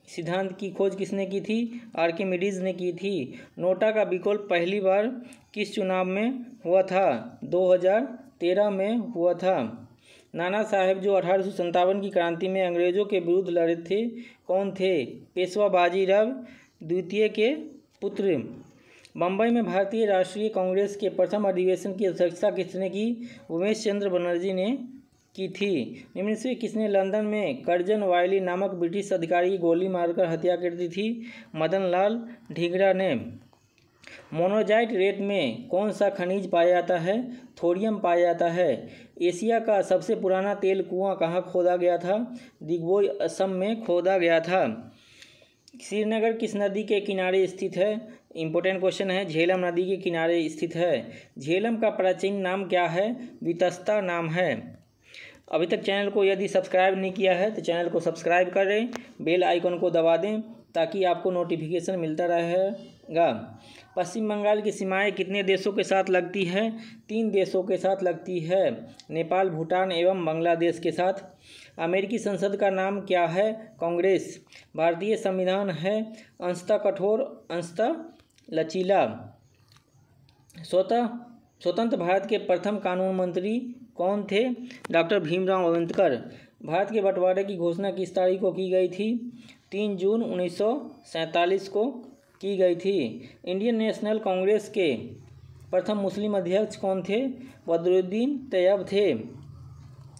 सिद्धांत की खोज किसने की थी? आर्किमिडीज ने की थी। नोटा का विकल्प पहली बार किस चुनाव में हुआ था? 2013 में हुआ था। नाना साहेब जो 1857 की क्रांति में अंग्रेजों के विरुद्ध लड़े थे, कौन थे? पेशवा बाजीराव द्वितीय के पुत्र। बम्बई में भारतीय राष्ट्रीय कांग्रेस के प्रथम अधिवेशन की अध्यक्षता किसने की? उमेश चंद्र बनर्जी ने की थी। निम्न से किसने लंदन में कर्जन वायली नामक ब्रिटिश अधिकारी की गोली मारकर हत्या कर दी थी? मदन लाल ढींगरा ने। मोनोजाइट रेत में कौन सा खनिज पाया जाता है? थोरियम पाया जाता है। एशिया का सबसे पुराना तेल कुआं कहाँ खोदा गया था? दिग्बोई असम में खोदा गया था। श्रीनगर किस नदी के किनारे स्थित है? इंपॉर्टेंट क्वेश्चन है। झेलम नदी के किनारे स्थित है। झेलम का प्राचीन नाम क्या है? वितस्ता नाम है। अभी तक चैनल को यदि सब्सक्राइब नहीं किया है तो चैनल को सब्सक्राइब करें, बेल आइकन को दबा दें ताकि आपको नोटिफिकेशन मिलता रहेगा। पश्चिम बंगाल की सीमाएं कितने देशों के साथ लगती है? 3 देशों के साथ लगती है, नेपाल, भूटान एवं बांग्लादेश के साथ। अमेरिकी संसद का नाम क्या है? कांग्रेस। भारतीय संविधान है अंशतः कठोर अंशतः लचीला। स्वतंत्र भारत के प्रथम कानून मंत्री कौन थे? डॉक्टर भीमराव अम्बेडकर। भारत के बंटवारे की घोषणा किस तारीख को की गई थी? 3 जून 1947 को की गई थी। इंडियन नेशनल कांग्रेस के प्रथम मुस्लिम अध्यक्ष कौन थे? बदरुद्दीन तैयब थे।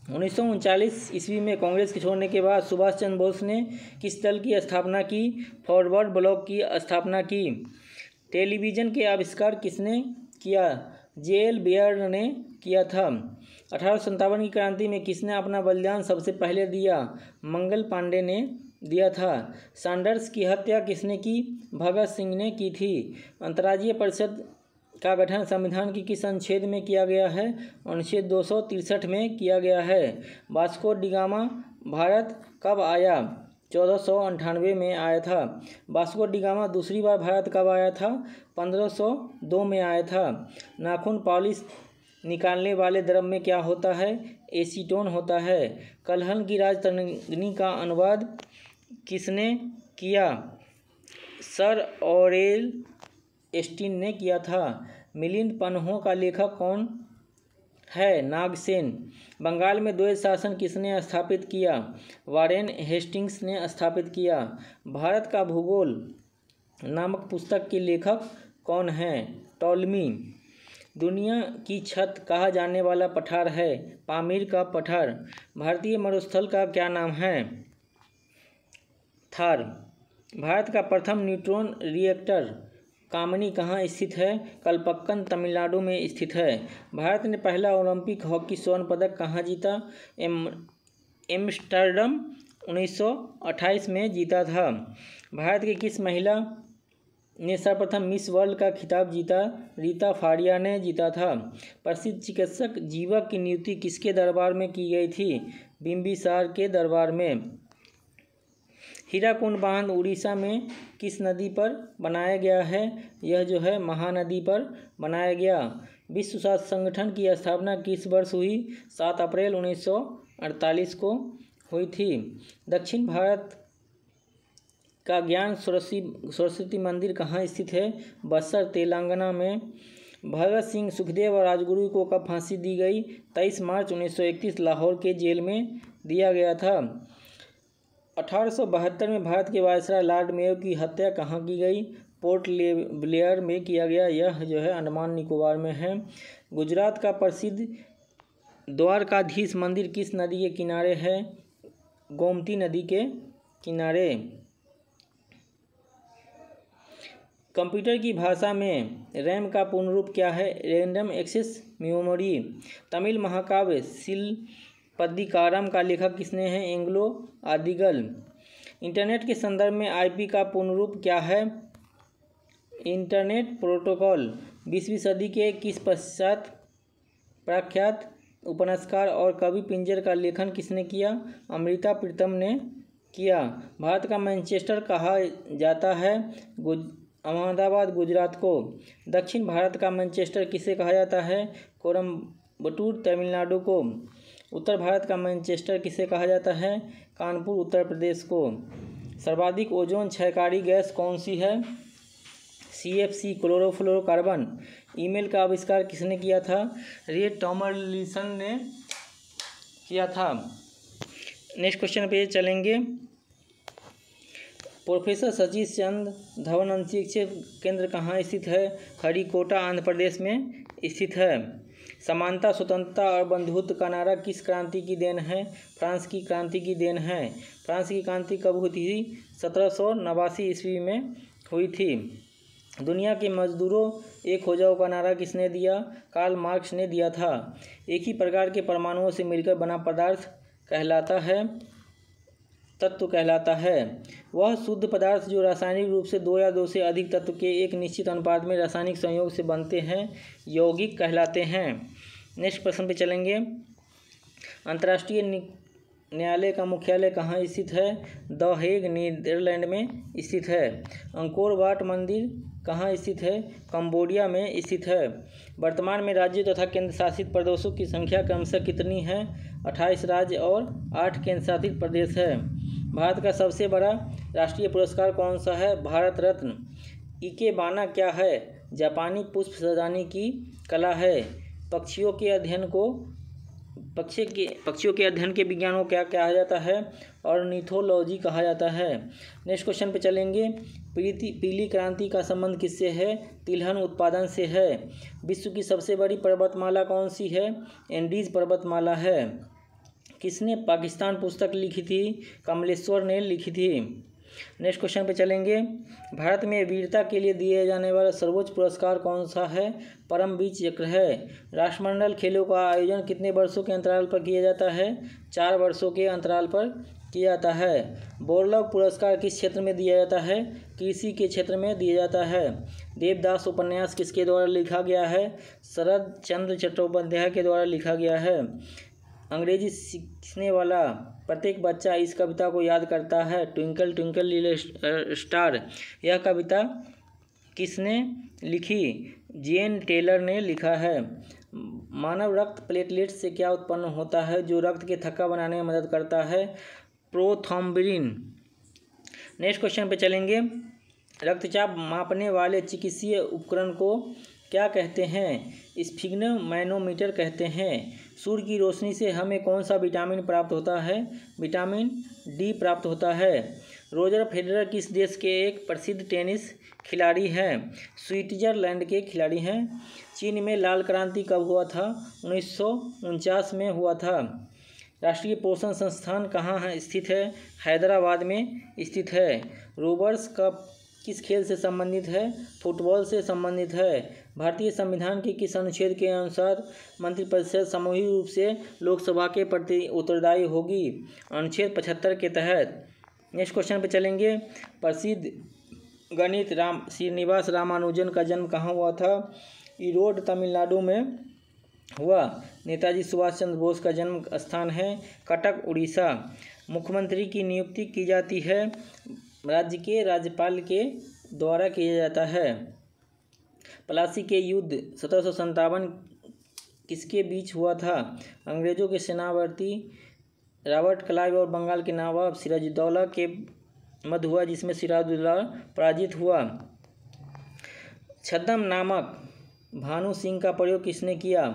1939 ईस्वी में कांग्रेस के छोड़ने के बाद सुभाष चंद्र बोस ने किस दल की स्थापना की? फॉरवर्ड ब्लॉक की स्थापना की। टेलीविज़न के आविष्कार किसने किया? जे.एल. बेयर ने किया था। 1857 की क्रांति में किसने अपना बलिदान सबसे पहले दिया? मंगल पांडे ने दिया था। सैंडर्स की हत्या किसने की? भगत सिंह ने की थी। अंतर्राज्यीय परिषद का गठन संविधान की किस अनुच्छेद में किया गया है? अनुच्छेद 263 में किया गया है। वास्को डी गामा भारत कब आया? 1498 में आया था। वास्को डी गामा दूसरी बार भारत कब आया था? 1502 में आया था। नाखून पॉलिश निकालने वाले द्रव्य में क्या होता है? एसीटोन होता है। कलहन की राजतरंगिणी का अनुवाद किसने किया? सर ऑरेल एस्टिन ने किया था। मिलिंद पन्हों का लेखक कौन है? नागसेन। बंगाल में द्वैध शासन किसने स्थापित किया? वारेन हेस्टिंग्स ने स्थापित किया। भारत का भूगोल नामक पुस्तक के लेखक कौन है? टॉलमी। दुनिया की छत कहा जाने वाला पठार है? पामीर का पठार। भारतीय मरुस्थल का क्या नाम है? थार। भारत का प्रथम न्यूट्रॉन रिएक्टर कामनी कहाँ स्थित है? कलपक्कन तमिलनाडु में स्थित है। भारत ने पहला ओलंपिक हॉकी स्वर्ण पदक कहाँ जीता? एम्स्टर्डम 1928 में जीता था। भारत की किस महिला ने सर्वप्रथम मिस वर्ल्ड का खिताब जीता? रीता फारिया ने जीता था। प्रसिद्ध चिकित्सक जीवक की नियुक्ति किसके दरबार में की गई थी? बिम्बिसार के दरबार में। हीराकुंड बांध उड़ीसा में किस नदी पर बनाया गया है? यह जो है महानदी पर बनाया गया। विश्व स्वास्थ्य संगठन की स्थापना किस वर्ष हुई? 7 अप्रैल 1948 को हुई थी। दक्षिण भारत का ज्ञान सरस्वती मंदिर कहाँ स्थित है? बस्तर तेलंगाना में। भगत सिंह, सुखदेव और राजगुरु को कब फांसी दी गई? 23 मार्च 1931 लाहौर के जेल में दिया गया था। 1872 में भारत के वायसराय लॉर्ड मेयो की हत्या कहाँ की गई? पोर्ट ब्लेयर में किया गया। यह जो है अंडमान निकोबार में है। गुजरात का प्रसिद्ध द्वारकाधीश मंदिर किस नदी के किनारे है? गोमती नदी के किनारे। कंप्यूटर की भाषा में रैम का पूर्ण रूप क्या है? Random access memory. तमिल महाकाव्य सिलपदिकारम का लेखक किसने है? एंग्लो आदिगल। इंटरनेट के संदर्भ में आईपी का पूर्ण रूप क्या है? Internet protocol. 20वीं सदी के किस प्रख्यात उपन्यासकार और कवि पिंजर का लेखन किसने किया? अमृता प्रीतम ने किया? भारत का मैनचेस्टर कहा जाता है? अहमदाबाद गुजरात को। दक्षिण भारत का मैनचेस्टर किसे कहा जाता है? कोयम्बटूर तमिलनाडु को। उत्तर भारत का मैनचेस्टर किसे कहा जाता है? कानपुर उत्तर प्रदेश को। सर्वाधिक ओजोन क्षयकारी गैस कौन सी है? CFC chlorofluorocarbon. ईमेल का आविष्कार किसने किया था? रे टॉमलिंसन ने किया था। नेक्स्ट क्वेश्चन पे चलेंगे। प्रोफेसर सतीश चंद्र धवन अंतरिक्ष केंद्र कहाँ स्थित है? खड़ीकोटा आंध्र प्रदेश में स्थित है। समानता, स्वतंत्रता और बंधुत्व का नारा किस क्रांति की देन है? फ्रांस की क्रांति की देन है। फ्रांस की क्रांति कब हुई थी? 1789 ईस्वी में हुई थी। दुनिया के मजदूरों एक हो जाओ का नारा किसने दिया? कार्ल मार्क्स ने दिया था। एक ही प्रकार के परमाणुओं से मिलकर बना पदार्थ कहलाता है तत्व कहलाता है। वह शुद्ध पदार्थ जो रासायनिक रूप से 2 या 2 से अधिक तत्व के एक निश्चित अनुपात में रासायनिक संयोग से बनते हैं यौगिक कहलाते हैं। नेक्स्ट प्रश्न पे चलेंगे। अंतर्राष्ट्रीय न्यायालय का मुख्यालय कहाँ स्थित है? द हेग नीदरलैंड में स्थित है। अंकोर वाट मंदिर कहाँ स्थित है? कंबोडिया में स्थित है। वर्तमान में राज्यों तथा केंद्र शासित प्रदेशों की संख्या क्रमशः कितनी है? 28 राज्य और 8 केंद्र शासित प्रदेश है। भारत का सबसे बड़ा राष्ट्रीय पुरस्कार कौन सा है? भारत रत्न। इकेबाना क्या है? जापानी पुष्प सजाने की कला है। पक्षियों के अध्ययन के विज्ञान को क्या कहा जाता है? ऑर्निथोलॉजी कहा जाता है। नेक्स्ट क्वेश्चन पे चलेंगे। पीली क्रांति का संबंध किससे है? तिलहन उत्पादन से है। विश्व की सबसे बड़ी पर्वतमाला कौन सी है? एंडीज पर्वतमाला है। किसने पाकिस्तान पुस्तक लिखी थी? कमलेश्वर ने लिखी थी। नेक्स्ट क्वेश्चन पे चलेंगे। भारत में वीरता के लिए दिए जाने वाला सर्वोच्च पुरस्कार कौन सा है? परमवीर चक्र है। राष्ट्रमंडल खेलों का आयोजन कितने वर्षों के अंतराल पर किया जाता है? 4 वर्षों के अंतराल पर किया जाता है। बोरलॉग पुरस्कार किस क्षेत्र में दिया जाता है? कृषि के क्षेत्र में दिया जाता है। देवदास उपन्यास किसके द्वारा लिखा गया है? शरद चंद्र चट्टोपाध्याय के द्वारा लिखा गया है। अंग्रेजी सीखने वाला प्रत्येक बच्चा इस कविता को याद करता है। Twinkle twinkle little star. यह कविता किसने लिखी? जेन टेलर ने लिखा है। मानव रक्त प्लेटलेट्स से क्या उत्पन्न होता है जो रक्त के थक्का बनाने में मदद करता है? प्रोथ्रोम्बिन। नेक्स्ट क्वेश्चन पे चलेंगे। रक्तचाप मापने वाले चिकित्सीय उपकरण को क्या कहते हैं? स्फिग्नोमैनोमीटर कहते हैं। सूर्य की रोशनी से हमें कौन सा विटामिन प्राप्त होता है? विटामिन डी प्राप्त होता है। रोजर फेडरर किस देश के एक प्रसिद्ध टेनिस खिलाड़ी हैं? स्विट्जरलैंड के खिलाड़ी हैं। चीन में लाल क्रांति कब हुआ था? 1949 में हुआ था। राष्ट्रीय पोषण संस्थान कहाँ स्थित है? हैदराबाद में स्थित है। रोबर्स कप किस खेल से संबंधित है? फुटबॉल से संबंधित है। भारतीय संविधान के किस अनुच्छेद के अनुसार मंत्रिपरिषद सामूहिक रूप से लोकसभा के प्रति उत्तरदायी होगी? अनुच्छेद 75 के तहत। नेक्स्ट क्वेश्चन पे चलेंगे। प्रसिद्ध गणित श्रीनिवास रामानुजन का जन्म कहाँ हुआ था? ईरोड तमिलनाडु में हुआ। नेताजी सुभाष चंद्र बोस का जन्म स्थान है कटक उड़ीसा। मुख्यमंत्री की नियुक्ति की जाती है राज्य के राज्यपाल के द्वारा किया जाता है। प्लासी के युद्ध 1757 किसके बीच हुआ था? अंग्रेजों के सेनापति रॉबर्ट क्लाइव और बंगाल के नवाब सिराजुद्दौला के मध्य हुआ, जिसमें सिराजुद्दौला पराजित हुआ। छद्म नामक भानु सिंह का प्रयोग किसने किया?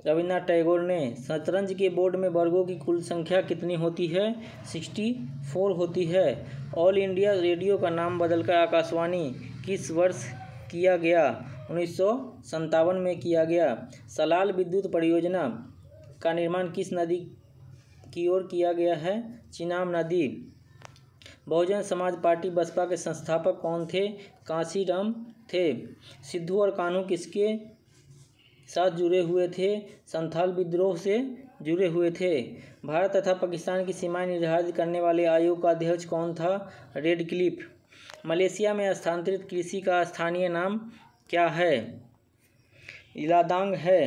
रविन्द्रनाथ टैगोर ने। शतरंज के बोर्ड में वर्गों की कुल संख्या कितनी होती है? 64 होती है। ऑल इंडिया रेडियो का नाम बदलकर आकाशवाणी किस वर्ष किया गया? 1957 में किया गया। सलाल विद्युत परियोजना का निर्माण किस नदी की ओर किया गया है? चिनाब नदी। बहुजन समाज पार्टी बसपा के संस्थापक कौन थे? कांशीराम थे। सिद्धू और कान्हू किसके साथ जुड़े हुए थे? संथाल विद्रोह से जुड़े हुए थे। भारत तथा पाकिस्तान की सीमाएं निर्धारित करने वाले आयोग का अध्यक्ष कौन था? रेडक्लिफ। मलेशिया में स्थानांतरित कृषि का स्थानीय नाम क्या है? इलादांग है।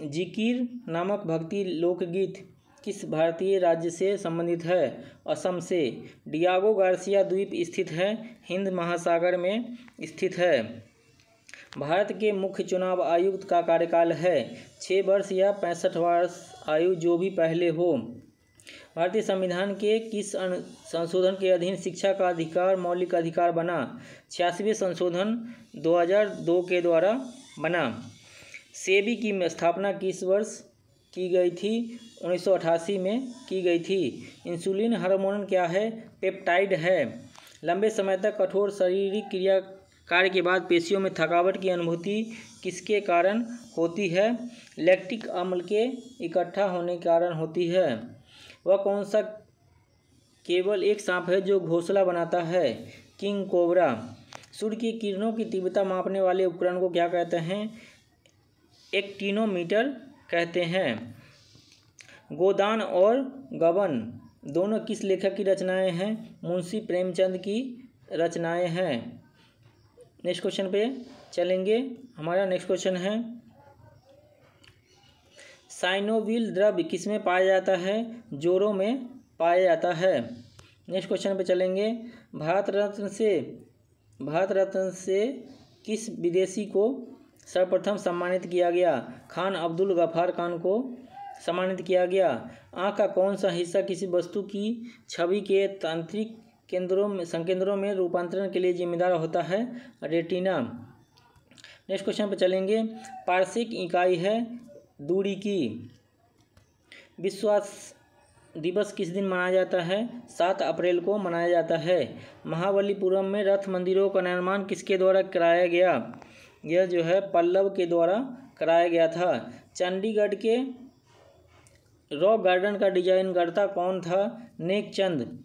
जिकिर नामक भक्ति लोकगीत किस भारतीय राज्य से संबंधित है? असम से। डियागो गार्सिया द्वीप स्थित है? हिंद महासागर में स्थित है। भारत के मुख्य चुनाव आयुक्त का कार्यकाल है 6 वर्ष या 65 वर्ष आयु, जो भी पहले हो। भारतीय संविधान के किस संशोधन के अधीन शिक्षा का अधिकार मौलिक अधिकार बना? 86वें संशोधन 2002 के द्वारा बना। सेबी की स्थापना किस वर्ष की गई थी? 1988 में की गई थी। इंसुलिन हार्मोन क्या है? पेप्टाइड है। लंबे समय तक कठोर शारीरिक क्रिया कार्य के बाद पेशियों में थकावट की अनुभूति किसके कारण होती है? लैक्टिक अम्ल के इकट्ठा होने के कारण होती है। वह कौन सा केवल एक सांप है जो घोंसला बनाता है? King cobra. सूर्य की किरणों की तीव्रता मापने वाले उपकरण को क्या कहते हैं? एक्टिनोमीटर कहते हैं। गोदान और गबन दोनों किस लेखक की रचनाएं हैं? मुंशी प्रेमचंद की रचनाएं हैं। नेक्स्ट क्वेश्चन पे चलेंगे। हमारा नेक्स्ट क्वेश्चन है, साइनोविल द्रव्य किसमें पाया जाता है? जोड़ों में पाया जाता है। नेक्स्ट क्वेश्चन पे चलेंगे। भारत रत्न से किस विदेशी को सर्वप्रथम सम्मानित किया गया? खान अब्दुल गफ्फार खान को सम्मानित किया गया। आँख का कौन सा हिस्सा किसी वस्तु की छवि के तांत्रिक संकेंद्रों में रूपांतरण के लिए जिम्मेदार होता है? रेटिना। नेक्स्ट क्वेश्चन पे चलेंगे। पारसिक इकाई है दूरी की। विश्व दिवस किस दिन मनाया जाता है? 7 अप्रैल को मनाया जाता है। महाबलीपुरम में रथ मंदिरों का निर्माण किसके द्वारा कराया गया? यह जो है पल्लव के द्वारा कराया गया था। चंडीगढ़ के रॉक गार्डन का डिजाइनकर्ता कौन था? नेकचंद।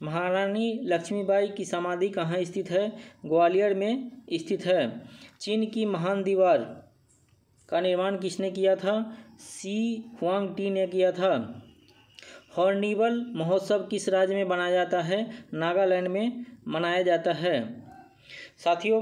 महारानी लक्ष्मीबाई की समाधि कहाँ स्थित है? ग्वालियर में स्थित है। चीन की महान दीवार का निर्माण किसने किया था? शी हुआंगटी ने किया था। हॉर्नबिल महोत्सव किस राज्य में मनाया जाता है? नागालैंड में मनाया जाता है। साथियों,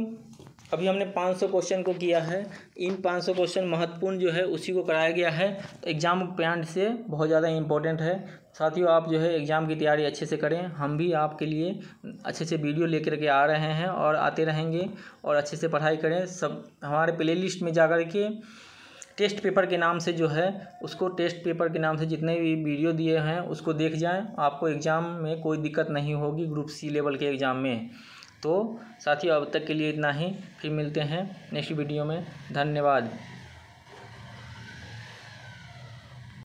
अभी हमने 500 क्वेश्चन को किया है। इन 500 क्वेश्चन महत्वपूर्ण जो है उसी को कराया गया है। तो एग्ज़ाम पॉइंट से बहुत ज़्यादा इम्पोर्टेंट है। साथियों, आप जो है एग्ज़ाम की तैयारी अच्छे से करें। हम भी आपके लिए अच्छे से वीडियो लेकर के आ रहे हैं और आते रहेंगे, और अच्छे से पढ़ाई करें। सब हमारे प्लेलिस्ट में जाकर के टेस्ट पेपर के नाम से जो है उसको टेस्ट पेपर के नाम से जितने भी वीडियो दिए हैं उसको देख जाएं। आपको एग्ज़ाम में कोई दिक्कत नहीं होगी ग्रुप सी लेवल के एग्ज़ाम में। तो साथियों, अब तक के लिए इतना ही। फिर मिलते हैं नेक्स्ट वीडियो में। धन्यवाद।